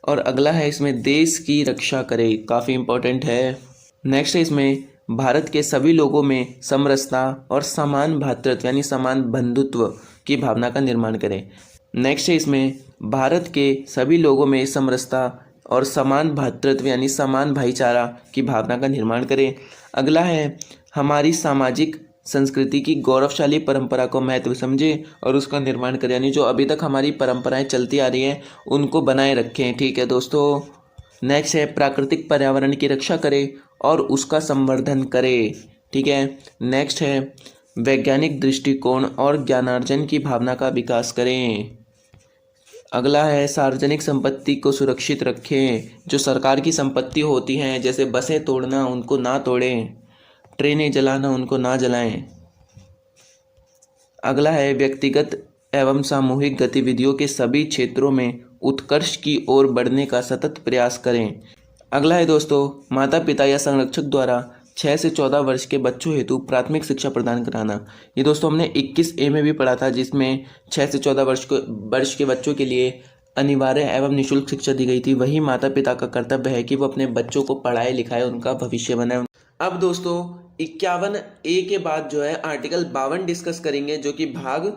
और अगला है इसमें, देश की रक्षा करे, काफ़ी इंपॉर्टेंट है। नेक्स्ट है इसमें, भारत के सभी लोगों में समरसता और समान भ्रातृत्व यानी समान बंधुत्व की भावना का निर्माण करें। नेक्स्ट है इसमें, भारत के सभी लोगों में समरसता और समान भ्रातृत्व यानी समान भाईचारा की भावना का निर्माण करें। अगला है, हमारी सामाजिक संस्कृति की गौरवशाली परंपरा को महत्व समझे और उसका निर्माण करें, यानी जो अभी तक हमारी परंपराएं चलती आ रही हैं उनको बनाए रखें। ठीक है दोस्तों, नेक्स्ट है, प्राकृतिक पर्यावरण की रक्षा करें और उसका संवर्धन करें। ठीक है, नेक्स्ट है, वैज्ञानिक दृष्टिकोण और ज्ञानार्जन की भावना का विकास करें। अगला है, सार्वजनिक संपत्ति को सुरक्षित रखें, जो सरकार की संपत्ति होती हैं जैसे बसें तोड़ना उनको ना तोड़ें, ट्रेनें जलाना उनको ना जलाएं। अगला है, व्यक्तिगत एवं सामूहिक गतिविधियों के सभी क्षेत्रों में उत्कर्ष की ओर बढ़ने का सतत प्रयास करें। अगला है दोस्तों, माता पिता या संरक्षक द्वारा 6 से 14 वर्ष के बच्चों हेतु प्राथमिक शिक्षा प्रदान कराना। ये दोस्तों हमने 21A में भी पढ़ा था, जिसमें 6 से 14 वर्ष के बच्चों के लिए अनिवार्य एवं निःशुल्क शिक्षा दी गई थी। वही माता पिता का कर्तव्य है कि वो अपने बच्चों को पढ़ाए लिखाए, उनका भविष्य बनाए। अब दोस्तों 51A के बाद जो है आर्टिकल 52 डिस्कस करेंगे, जो कि भाग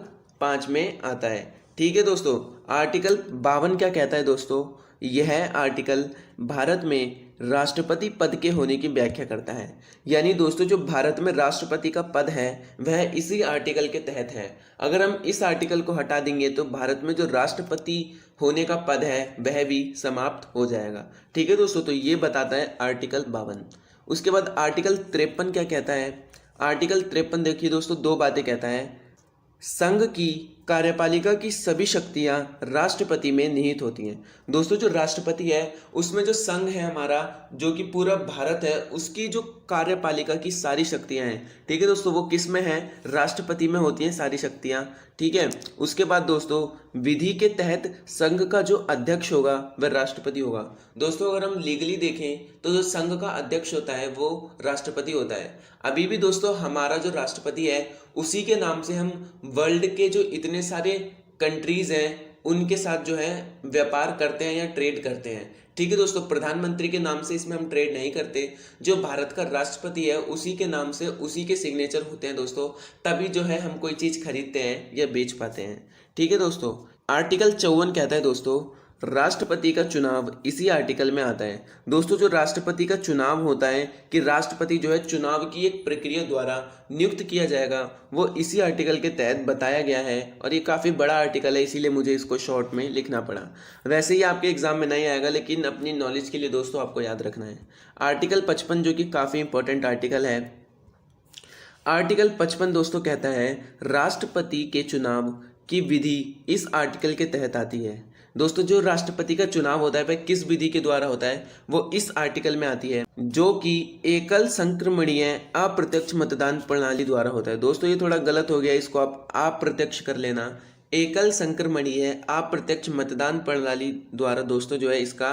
5 में आता है। ठीक है दोस्तों, आर्टिकल 52 क्या कहता है दोस्तों, यह आर्टिकल भारत में राष्ट्रपति पद के होने की व्याख्या करता है। यानी दोस्तों जो भारत में राष्ट्रपति का पद है वह इसी आर्टिकल के तहत है। अगर हम इस आर्टिकल को हटा देंगे तो भारत में जो राष्ट्रपति होने का पद है वह भी समाप्त हो जाएगा। ठीक है दोस्तों, तो ये बताता है आर्टिकल 52। उसके बाद आर्टिकल 53 क्या कहता है, आर्टिकल 53 देखिए दोस्तों, दो बातें कहता है। संघ की कार्यपालिका की सभी शक्तियां राष्ट्रपति में निहित होती हैं। दोस्तों जो राष्ट्रपति है उसमें जो संघ है हमारा, जो कि पूरा भारत है, उसकी जो कार्यपालिका की सारी शक्तियां हैं, ठीक है दोस्तों, वो किस में है, राष्ट्रपति में होती हैं सारी शक्तियां। ठीक है, उसके बाद दोस्तों विधि के तहत संघ का जो अध्यक्ष होगा वह राष्ट्रपति होगा। दोस्तों अगर हम लीगली देखें तो जो संघ का अध्यक्ष होता है वो राष्ट्रपति होता है। अभी भी दोस्तों हमारा जो राष्ट्रपति है उसी के नाम से हम वर्ल्ड के जो इतने सारे कंट्रीज हैं उनके साथ जो है व्यापार करते हैं या ट्रेड करते हैं। ठीक है दोस्तों, प्रधानमंत्री के नाम से इसमें हम ट्रेड नहीं करते। जो भारत का राष्ट्रपति है उसी के नाम से, उसी के सिग्नेचर होते हैं दोस्तों, तभी जो है हम कोई चीज खरीदते हैं या बेच पाते हैं। ठीक है दोस्तों, आर्टिकल 54 कहता है दोस्तों राष्ट्रपति का चुनाव इसी आर्टिकल में आता है। दोस्तों जो राष्ट्रपति का चुनाव होता है कि राष्ट्रपति जो है चुनाव की एक प्रक्रिया द्वारा नियुक्त किया जाएगा, वो इसी आर्टिकल के तहत बताया गया है और ये काफ़ी बड़ा आर्टिकल है, इसीलिए मुझे इसको शॉर्ट में लिखना पड़ा। वैसे ही आपके एग्जाम में नहीं आएगा, लेकिन अपनी नॉलेज के लिए दोस्तों आपको याद रखना है। आर्टिकल 55 जो कि काफ़ी इंपॉर्टेंट आर्टिकल है, आर्टिकल 55 दोस्तों कहता है राष्ट्रपति के चुनाव की विधि इस आर्टिकल के तहत आती है। दोस्तों जो राष्ट्रपति का चुनाव होता है वह किस विधि के द्वारा होता है, वो इस आर्टिकल में आती है, जो कि एकल संक्रमणीय अप्रत्यक्ष मतदान प्रणाली द्वारा होता है। दोस्तों ये थोड़ा गलत हो गया, इसको आप अप्रत्यक्ष कर लेना। एकल संक्रमणीय अप्रत्यक्ष मतदान प्रणाली द्वारा दोस्तों जो है इसका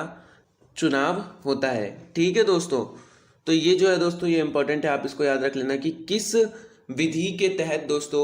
चुनाव होता है। ठीक है दोस्तों, तो ये जो है दोस्तों ये इंपॉर्टेंट है, आप इसको याद रख लेना कि किस विधि के तहत दोस्तों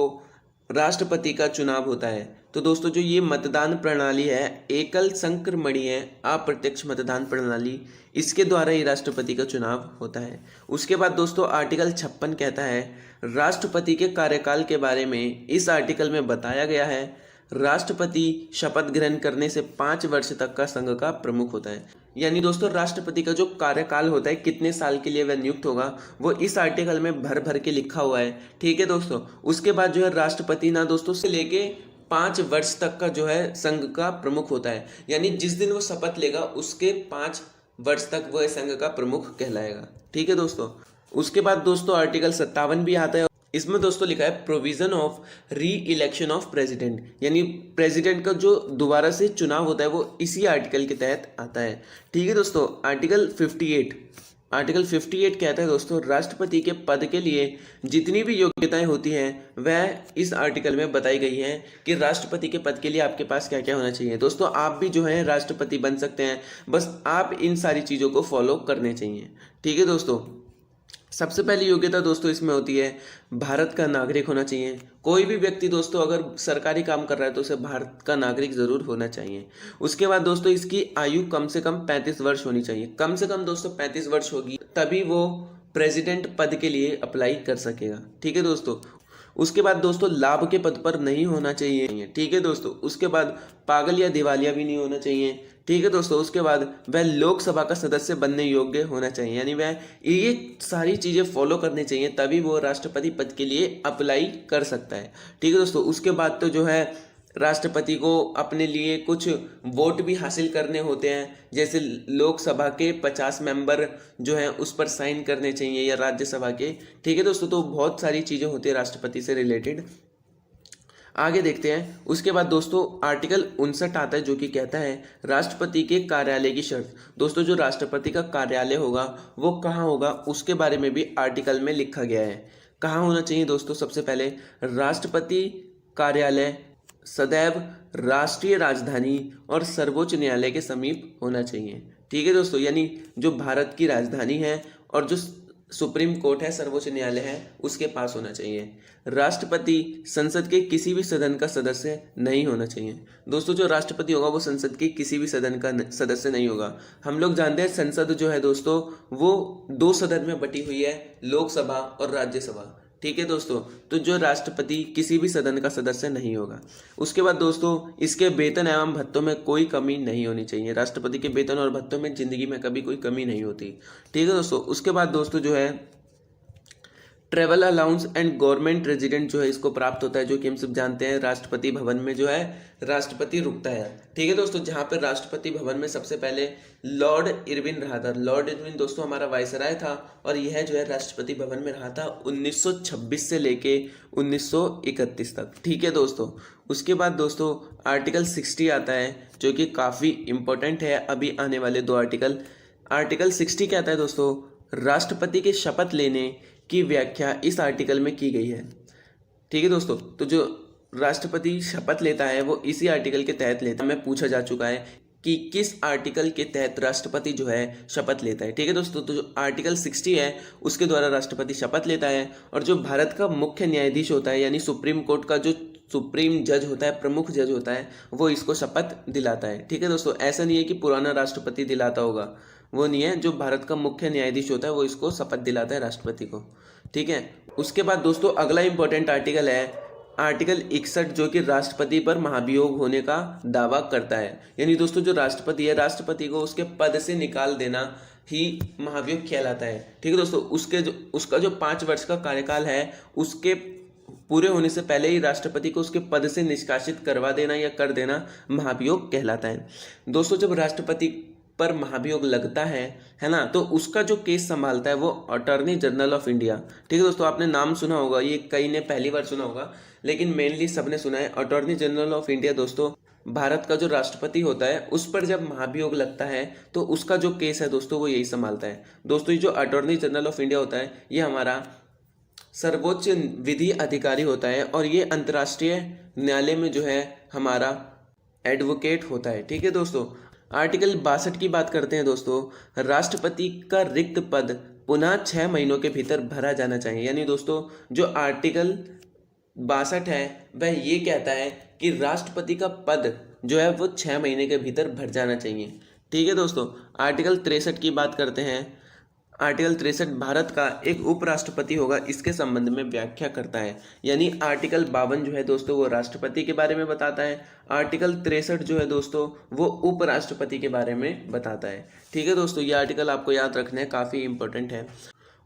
राष्ट्रपति का चुनाव होता है। तो दोस्तों जो ये मतदान प्रणाली है, एकल संक्रमणीय अप्रत्यक्ष मतदान प्रणाली, इसके द्वारा ही राष्ट्रपति का चुनाव होता है। उसके बाद दोस्तों आर्टिकल 56 कहता है राष्ट्रपति के कार्यकाल के बारे में इस आर्टिकल में बताया गया है राष्ट्रपति शपथ ग्रहण करने से 5 वर्ष तक का संघ का प्रमुख होता है। यानी दोस्तों राष्ट्रपति का जो कार्यकाल होता है, कितने साल के लिए वह नियुक्त होगा, वो इस आर्टिकल में भर भर के लिखा हुआ है। ठीक है दोस्तों, उसके बाद जो है राष्ट्रपति ना दोस्तों से लेके 5 वर्ष तक का जो है संघ का प्रमुख होता है। यानी जिस दिन वो शपथ लेगा उसके 5 वर्ष तक वह संघ का प्रमुख कहलाएगा। ठीक है दोस्तों, उसके बाद दोस्तों आर्टिकल 57 भी आता है। इसमें दोस्तों लिखा है प्रोविजन ऑफ री इलेक्शन ऑफ प्रेसिडेंट, यानी प्रेसिडेंट का जो दोबारा से चुनाव होता है वो इसी आर्टिकल के तहत आता है। ठीक है दोस्तों, आर्टिकल 58 कहता है दोस्तों राष्ट्रपति के पद के लिए जितनी भी योग्यताएं होती हैं वह इस आर्टिकल में बताई गई हैं कि राष्ट्रपति के पद के लिए आपके पास क्या क्या होना चाहिए। दोस्तों आप भी जो है राष्ट्रपति बन सकते हैं, बस आप इन सारी चीज़ों को फॉलो करने चाहिए। ठीक है दोस्तों, सबसे पहली योग्यता दोस्तों इसमें होती है भारत का नागरिक होना चाहिए। कोई भी व्यक्ति दोस्तों अगर सरकारी काम कर रहा है तो उसे भारत का नागरिक जरूर होना चाहिए। उसके बाद दोस्तों इसकी आयु कम से कम 35 वर्ष होनी चाहिए। कम से कम दोस्तों 35 वर्ष होगी तभी वो प्रेसिडेंट पद के लिए अप्लाई कर सकेगा। ठीक है दोस्तों, उसके बाद दोस्तों लाभ के पद पर नहीं होना चाहिए। ठीक है दोस्तों, उसके बाद पागल या दिवालिया भी नहीं होना चाहिए। ठीक है दोस्तों, उसके बाद वह लोकसभा का सदस्य बनने योग्य होना चाहिए, यानी वह ये सारी चीज़ें फॉलो करनी चाहिए तभी वो राष्ट्रपति पद के लिए अप्लाई कर सकता है। ठीक है दोस्तों, उसके बाद तो जो है राष्ट्रपति को अपने लिए कुछ वोट भी हासिल करने होते हैं, जैसे लोकसभा के 50 मेंबर जो हैं उस पर साइन करने चाहिए या राज्यसभा के। ठीक है दोस्तों, तो बहुत सारी चीज़ें होती है राष्ट्रपति से रिलेटेड। आगे देखते हैं। उसके बाद दोस्तों आर्टिकल 59 आता है जो कि कहता है राष्ट्रपति के कार्यालय की शर्त। दोस्तों जो राष्ट्रपति का कार्यालय होगा वो कहाँ होगा उसके बारे में भी आर्टिकल में लिखा गया है। कहाँ होना चाहिए दोस्तों, सबसे पहले राष्ट्रपति कार्यालय सदैव राष्ट्रीय राजधानी और सर्वोच्च न्यायालय के समीप होना चाहिए। ठीक है दोस्तों, यानी जो भारत की राजधानी है और जो सुप्रीम कोर्ट है, सर्वोच्च न्यायालय है, उसके पास होना चाहिए। राष्ट्रपति संसद के किसी भी सदन का सदस्य नहीं होना चाहिए। दोस्तों जो राष्ट्रपति होगा वो संसद के किसी भी सदन का सदस्य नहीं होगा। हम लोग जानते हैं संसद जो है दोस्तों वो 2 सदन में बटी हुई है, लोकसभा और राज्यसभा। ठीक है दोस्तों, तो जो राष्ट्रपति किसी भी सदन का सदस्य नहीं होगा। उसके बाद दोस्तों इसके वेतन एवं भत्तों में कोई कमी नहीं होनी चाहिए। राष्ट्रपति के वेतन और भत्तों में जिंदगी में कभी कोई कमी नहीं होती। ठीक है दोस्तों, उसके बाद दोस्तों जो है travel allowance and government resident जो है इसको प्राप्त होता है, जो कि हम सब जानते हैं राष्ट्रपति भवन में जो है राष्ट्रपति रुकता है। ठीक है दोस्तों, जहाँ पर राष्ट्रपति भवन में सबसे पहले लॉर्ड इरविन रहा था। लॉर्ड इरविन दोस्तों हमारा वायसराय था और यह जो है राष्ट्रपति भवन में रहा था 1926 से लेके 1931 तक। ठीक है दोस्तों, उसके बाद दोस्तों आर्टिकल 60 आता है जो कि काफ़ी इंपॉर्टेंट है अभी आने वाले 2 आर्टिकल। आर्टिकल 60 कहता है दोस्तों राष्ट्रपति के शपथ लेने की व्याख्या इस आर्टिकल में की गई है। ठीक है दोस्तों, तो जो राष्ट्रपति शपथ लेता है वो इसी आर्टिकल के तहत लेता है। में पूछा जा चुका है कि किस आर्टिकल के तहत राष्ट्रपति जो है शपथ लेता है। ठीक है दोस्तों, तो जो आर्टिकल 60 है उसके द्वारा राष्ट्रपति शपथ लेता है और जो भारत का मुख्य न्यायाधीश होता है यानी सुप्रीम कोर्ट का जो सुप्रीम जज होता है, प्रमुख जज होता है, वो इसको शपथ दिलाता है। ठीक है दोस्तों, ऐसा नहीं है कि पुराना राष्ट्रपति दिलाता होगा, वो नहीं है। जो भारत का मुख्य न्यायाधीश होता है वो इसको शपथ दिलाता है राष्ट्रपति को। ठीक है, उसके बाद दोस्तों अगला इंपॉर्टेंट आर्टिकल है आर्टिकल 61 जो कि राष्ट्रपति पर महाभियोग होने का दावा करता है। यानी दोस्तों जो राष्ट्रपति है, राष्ट्रपति को उसके पद से निकाल देना ही महाभियोग कहलाता है। ठीक है दोस्तों, उसका जो 5 वर्ष का कार्यकाल है उसके पूरे होने से पहले ही राष्ट्रपति को उसके पद से निष्कासित करवा देना या कर देना महाभियोग कहलाता है। दोस्तों जब राष्ट्रपति पर महाभियोग लगता है ना, तो उसका जो केस संभालता है वो अटॉर्नी जनरल ऑफ इंडिया। ठीक है दोस्तों, आपने नाम सुना होगा, ये कई ने पहली बार सुना होगा लेकिन मेनली सबने सुना है। अटॉर्नी जनरल ऑफ इंडिया दोस्तों भारत का जो राष्ट्रपति होता है उस पर जब महाभियोग लगता है तो उसका जो केस है दोस्तों वो यही संभालता है। दोस्तों ये जो अटॉर्नी जनरल ऑफ इंडिया होता है ये हमारा सर्वोच्च विधि अधिकारी होता है और ये अंतर्राष्ट्रीय न्यायालय में जो है हमारा एडवोकेट होता है। ठीक है दोस्तों, आर्टिकल 62 की बात करते हैं दोस्तों। राष्ट्रपति का रिक्त पद पुनः 6 महीनों के भीतर भरा जाना चाहिए। यानी दोस्तों जो आर्टिकल 62 है वह ये कहता है कि राष्ट्रपति का पद जो है वो 6 महीने के भीतर भर जाना चाहिए। ठीक है दोस्तों, आर्टिकल 63 की बात करते हैं। आर्टिकल 63 भारत का एक उपराष्ट्रपति होगा इसके संबंध में व्याख्या करता है। यानी आर्टिकल 52 जो है दोस्तों वो राष्ट्रपति के बारे में बताता है, आर्टिकल 63 जो है दोस्तों वो उपराष्ट्रपति के बारे में बताता है। ठीक है दोस्तों, ये आर्टिकल आपको याद रखना है, काफ़ी इंपॉर्टेंट है।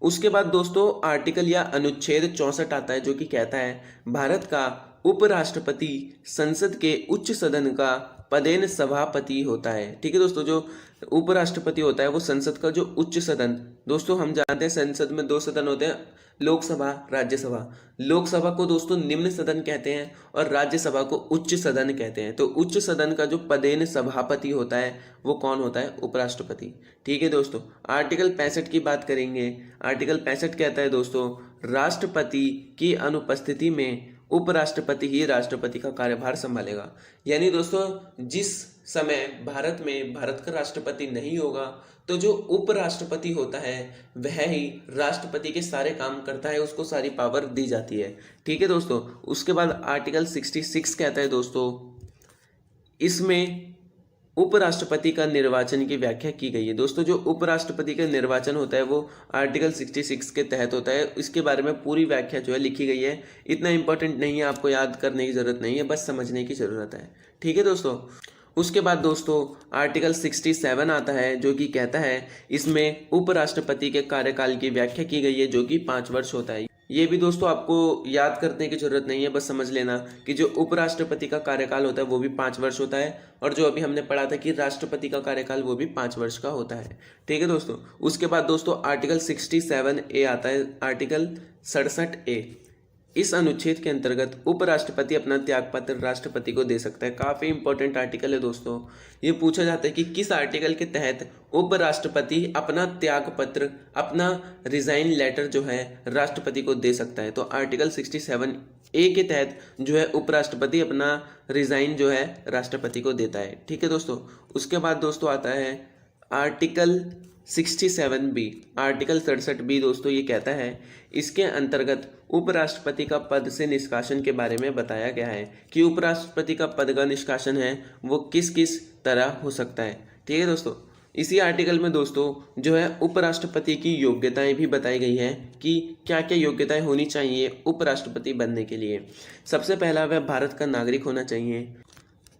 उसके बाद दोस्तों आर्टिकल या अनुच्छेद 64 आता है जो कि कहता है भारत का उपराष्ट्रपति संसद के उच्च सदन का पदेन सभापति होता है। ठीक है दोस्तों, जो उपराष्ट्रपति होता है वो संसद का जो उच्च सदन, दोस्तों हम जानते हैं संसद में 2 सदन होते हैं, लोकसभा राज्यसभा। लोकसभा को दोस्तों निम्न सदन कहते हैं और राज्यसभा को उच्च सदन कहते हैं। तो उच्च सदन का जो पदेन सभापति होता है वो कौन होता है? उपराष्ट्रपति। ठीक है दोस्तों, आर्टिकल 65 की बात करेंगे। आर्टिकल 65 कहता है दोस्तों राष्ट्रपति की अनुपस्थिति में उपराष्ट्रपति ही राष्ट्रपति का कार्यभार संभालेगा। यानी दोस्तों जिस समय भारत में भारत का राष्ट्रपति नहीं होगा तो जो उपराष्ट्रपति होता है वह ही राष्ट्रपति के सारे काम करता है, उसको सारी पावर दी जाती है। ठीक है दोस्तों, उसके बाद आर्टिकल 66 कहता है दोस्तों इसमें उपराष्ट्रपति का निर्वाचन की व्याख्या की गई है। दोस्तों जो उपराष्ट्रपति का निर्वाचन होता है वो आर्टिकल 66 के तहत होता है। इसके बारे में पूरी व्याख्या जो है लिखी गई है। इतना इंपॉर्टेंट नहीं है, आपको याद करने की जरूरत नहीं है, बस समझने की जरूरत है। ठीक है दोस्तों, उसके बाद दोस्तों आर्टिकल 67 आता है जो कि कहता है इसमें उपराष्ट्रपति के कार्यकाल की व्याख्या की गई है जो कि 5 वर्ष होता है। ये भी दोस्तों आपको याद करने की जरूरत नहीं है, बस समझ लेना कि जो उपराष्ट्रपति का कार्यकाल होता है वो भी 5 वर्ष होता है और जो अभी हमने पढ़ा था कि राष्ट्रपति का कार्यकाल वो भी 5 वर्ष का होता है। ठीक है दोस्तों, उसके बाद दोस्तों आर्टिकल 67A आता है, आर्टिकल 67A। इस अनुच्छेद के अंतर्गत उपराष्ट्रपति अपना त्यागपत्र राष्ट्रपति को दे सकता है। काफी इंपॉर्टेंट आर्टिकल है दोस्तों। ये पूछा जाता है कि किस आर्टिकल के तहत उपराष्ट्रपति अपना त्यागपत्र, अपना रिजाइन लेटर जो है राष्ट्रपति को दे सकता है। तो आर्टिकल 67A के तहत जो है उपराष्ट्रपति अपना रिजाइन जो है राष्ट्रपति को देता है। ठीक है दोस्तों, उसके बाद दोस्तों आता है आर्टिकल 67B। आर्टिकल 67B दोस्तों ये कहता है इसके अंतर्गत उपराष्ट्रपति का पद से निष्कासन के बारे में बताया गया है कि उपराष्ट्रपति का पद का निष्कासन है वो किस किस तरह हो सकता है। ठीक है दोस्तों, इसी आर्टिकल में दोस्तों जो है उपराष्ट्रपति की योग्यताएं भी बताई गई है कि क्या क्या योग्यताएं होनी चाहिए उपराष्ट्रपति बनने के लिए। सबसे पहला वह भारत का नागरिक होना चाहिए।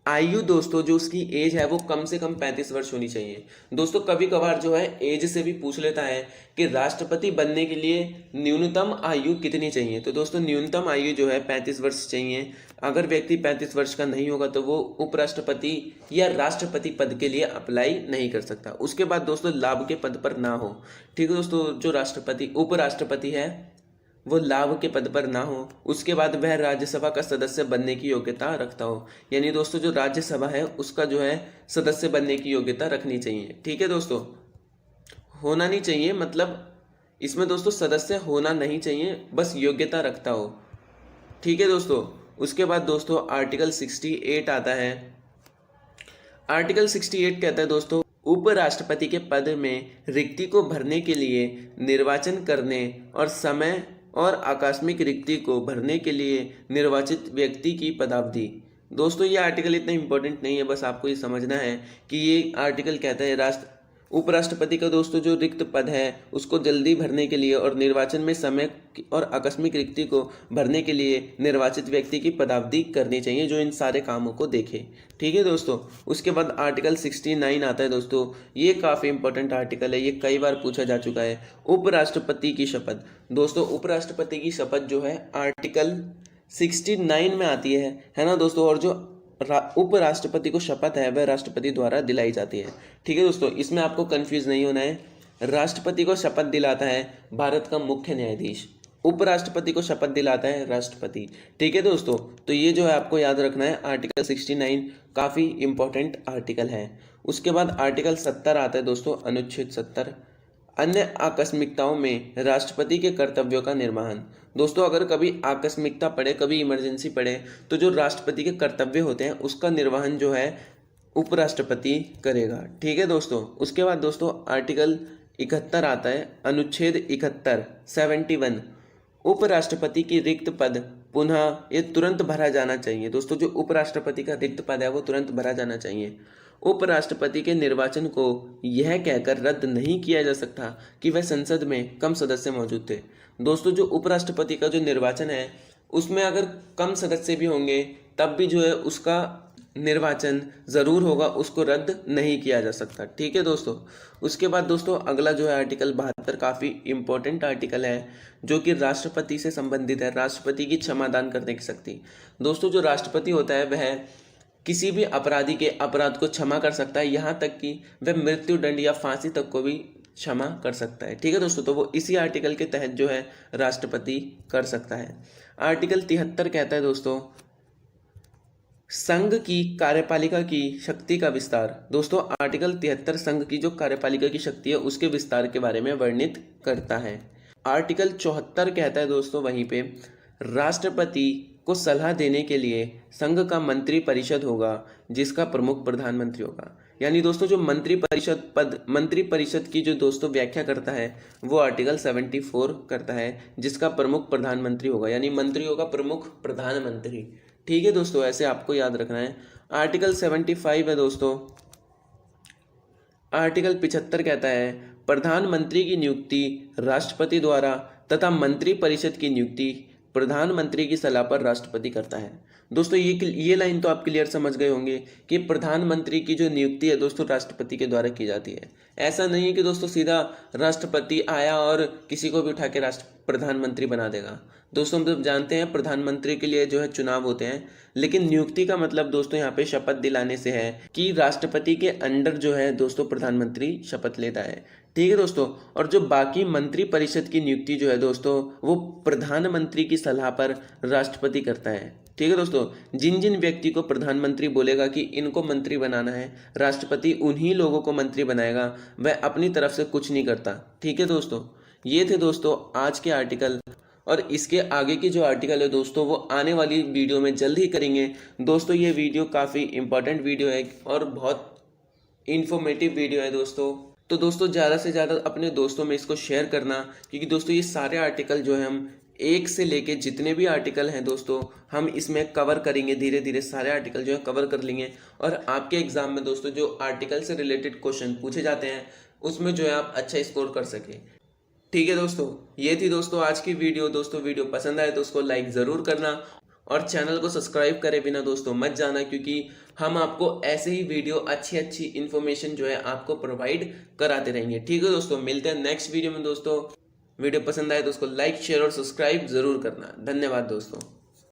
आयु दोस्तों जो उसकी एज है वो कम से कम 35 वर्ष होनी चाहिए। दोस्तों कभी कभार जो है एज से भी पूछ लेता है कि राष्ट्रपति बनने के लिए न्यूनतम आयु कितनी चाहिए। तो दोस्तों न्यूनतम आयु जो है 35 वर्ष चाहिए। अगर व्यक्ति 35 वर्ष का नहीं होगा तो वो उपराष्ट्रपति या राष्ट्रपति पद के लिए अप्लाई नहीं कर सकता। उसके बाद दोस्तों लाभ के पद पर ना हो। ठीक है दोस्तों, जो राष्ट्रपति उपराष्ट्रपति है वो लाभ के पद पर ना हो। उसके बाद वह राज्यसभा का सदस्य बनने की योग्यता रखता हो। यानी दोस्तों जो राज्यसभा है उसका जो है सदस्य बनने की योग्यता रखनी चाहिए। ठीक है दोस्तों, होना नहीं चाहिए, मतलब इसमें दोस्तों सदस्य होना नहीं चाहिए, बस योग्यता रखता हो। ठीक है दोस्तों, उसके बाद दोस्तों आर्टिकल 68 आता है। आर्टिकल 68 कहता है दोस्तों उपराष्ट्रपति के पद में रिक्ति को भरने के लिए निर्वाचन करने और समय और आकस्मिक रिक्ति को भरने के लिए निर्वाचित व्यक्ति की पदावधि। दोस्तों ये आर्टिकल इतना इंपॉर्टेंट नहीं है, बस आपको ये समझना है कि ये आर्टिकल कहता है उपराष्ट्रपति का दोस्तों जो रिक्त पद है उसको जल्दी भरने के लिए और निर्वाचन में समय और आकस्मिक रिक्ति को भरने के लिए निर्वाचित व्यक्ति की पदावधि करनी चाहिए जो इन सारे कामों को देखे। ठीक है दोस्तों, उसके बाद आर्टिकल 69 आता है दोस्तों। ये काफ़ी इंपॉर्टेंट आर्टिकल है, ये कई बार पूछा जा चुका है। उपराष्ट्रपति की शपथ। दोस्तों उपराष्ट्रपति की शपथ जो है आर्टिकल 69 में आती है ना दोस्तों। और जो उपराष्ट्रपति को शपथ है वह राष्ट्रपति द्वारा दिलाई जाती है। ठीक है दोस्तों, इसमें आपको कंफ्यूज नहीं होना है। राष्ट्रपति को शपथ दिलाता है भारत का मुख्य न्यायाधीश। उपराष्ट्रपति को शपथ दिलाता है राष्ट्रपति। ठीक है दोस्तों, तो ये जो है आपको याद रखना है। आर्टिकल 69 काफ़ी इंपॉर्टेंट आर्टिकल है। उसके बाद आर्टिकल 70 आता है दोस्तों, अनुच्छेद 70, अन्य आकस्मिकताओं में राष्ट्रपति के कर्तव्यों का निर्वहन। दोस्तों अगर कभी आकस्मिकता पड़े, कभी इमरजेंसी पड़े, तो जो राष्ट्रपति के कर्तव्य होते हैं उसका निर्वहन जो है उपराष्ट्रपति करेगा। ठीक है दोस्तों, उसके बाद दोस्तों आर्टिकल 71 आता है, अनुच्छेद 71 71, उपराष्ट्रपति की रिक्त पद पुनः ये तुरंत भरा जाना चाहिए। दोस्तों जो उपराष्ट्रपति का रिक्त पद है वो तुरंत भरा जाना चाहिए। उपराष्ट्रपति के निर्वाचन को यह कहकर रद्द नहीं किया जा सकता कि वह संसद में कम सदस्य मौजूद थे। दोस्तों जो उपराष्ट्रपति का जो निर्वाचन है उसमें अगर कम सदस्य भी होंगे तब भी जो है उसका निर्वाचन ज़रूर होगा, उसको रद्द नहीं किया जा सकता। ठीक है दोस्तों, उसके बाद दोस्तों अगला जो है आर्टिकल 72 काफ़ी इंपॉर्टेंट आर्टिकल है जो कि राष्ट्रपति से संबंधित है, राष्ट्रपति की क्षमादान करने की शक्ति। दोस्तों जो राष्ट्रपति होता है वह किसी भी अपराधी के अपराध को क्षमा कर सकता है, यहाँ तक कि वह मृत्युदंड या फांसी तक को भी क्षमा कर सकता है। ठीक है दोस्तों, तो वो इसी आर्टिकल के तहत जो है राष्ट्रपति कर सकता है। आर्टिकल 73 कहता है दोस्तों संघ की कार्यपालिका की शक्ति का विस्तार। दोस्तों आर्टिकल 73 संघ की जो कार्यपालिका की शक्ति है उसके विस्तार के बारे में वर्णित करता है। आर्टिकल 74 कहता है दोस्तों वहीं पे राष्ट्रपति को सलाह देने के लिए संघ का मंत्री परिषद होगा जिसका प्रमुख प्रधानमंत्री होगा। यानी दोस्तों जो मंत्री परिषद की जो दोस्तों व्याख्या करता है वो आर्टिकल 74 करता है जिसका प्रमुख प्रधानमंत्री होगा, यानी मंत्री होगा प्रमुख प्रधानमंत्री। ठीक है दोस्तों, ऐसे आपको याद रखना है। आर्टिकल 75 है दोस्तों, आर्टिकल 75 कहता है प्रधानमंत्री की नियुक्ति राष्ट्रपति द्वारा तथा मंत्री परिषद की नियुक्ति प्रधानमंत्री की सलाह पर राष्ट्रपति करता है। दोस्तों ये लाइन तो आप क्लियर समझ गए होंगे कि प्रधानमंत्री की जो नियुक्ति है दोस्तों राष्ट्रपति के द्वारा की जाती है। ऐसा नहीं है कि दोस्तों सीधा राष्ट्रपति आया और किसी को भी उठा के प्रधानमंत्री बना देगा। दोस्तों हम सब जानते हैं प्रधानमंत्री के लिए जो है चुनाव होते हैं, लेकिन नियुक्ति का मतलब दोस्तों यहाँ पे शपथ दिलाने से है कि राष्ट्रपति के अंडर जो है दोस्तों प्रधानमंत्री शपथ लेता है। ठीक है दोस्तों, और जो बाकी मंत्री परिषद की नियुक्ति जो है दोस्तों वो प्रधानमंत्री की सलाह पर राष्ट्रपति करता है। ठीक है दोस्तों, जिन जिन व्यक्ति को प्रधानमंत्री बोलेगा कि इनको मंत्री बनाना है, राष्ट्रपति उन्हीं लोगों को मंत्री बनाएगा, वह अपनी तरफ से कुछ नहीं करता। ठीक है दोस्तों, ये थे दोस्तों आज के आर्टिकल, और इसके आगे की जो आर्टिकल है दोस्तों वो आने वाली वीडियो में जल्द ही करेंगे। दोस्तों ये वीडियो काफ़ी इंपॉर्टेंट वीडियो है और बहुत इंफॉर्मेटिव वीडियो है दोस्तों, तो दोस्तों ज़्यादा से ज़्यादा अपने दोस्तों में इसको शेयर करना, क्योंकि दोस्तों ये सारे आर्टिकल जो है हम एक से लेके जितने भी आर्टिकल हैं दोस्तों हम इसमें कवर करेंगे, धीरे धीरे सारे आर्टिकल जो है कवर कर लेंगे, और आपके एग्जाम में दोस्तों जो आर्टिकल से रिलेटेड क्वेश्चन पूछे जाते हैं उसमें जो है आप अच्छा स्कोर कर सके। ठीक है दोस्तों, ये थी दोस्तों आज की वीडियो। दोस्तों वीडियो पसंद आए तो उसको लाइक ज़रूर करना और चैनल को सब्सक्राइब करे बिना दोस्तों मत जाना, क्योंकि हम आपको ऐसे ही वीडियो अच्छी इन्फॉर्मेशन जो है आपको प्रोवाइड कराते रहेंगे। ठीक है दोस्तों, मिलते हैं नेक्स्ट वीडियो में दोस्तों। वीडियो पसंद आए तो उसको लाइक शेयर और सब्सक्राइब ज़रूर करना। धन्यवाद दोस्तों।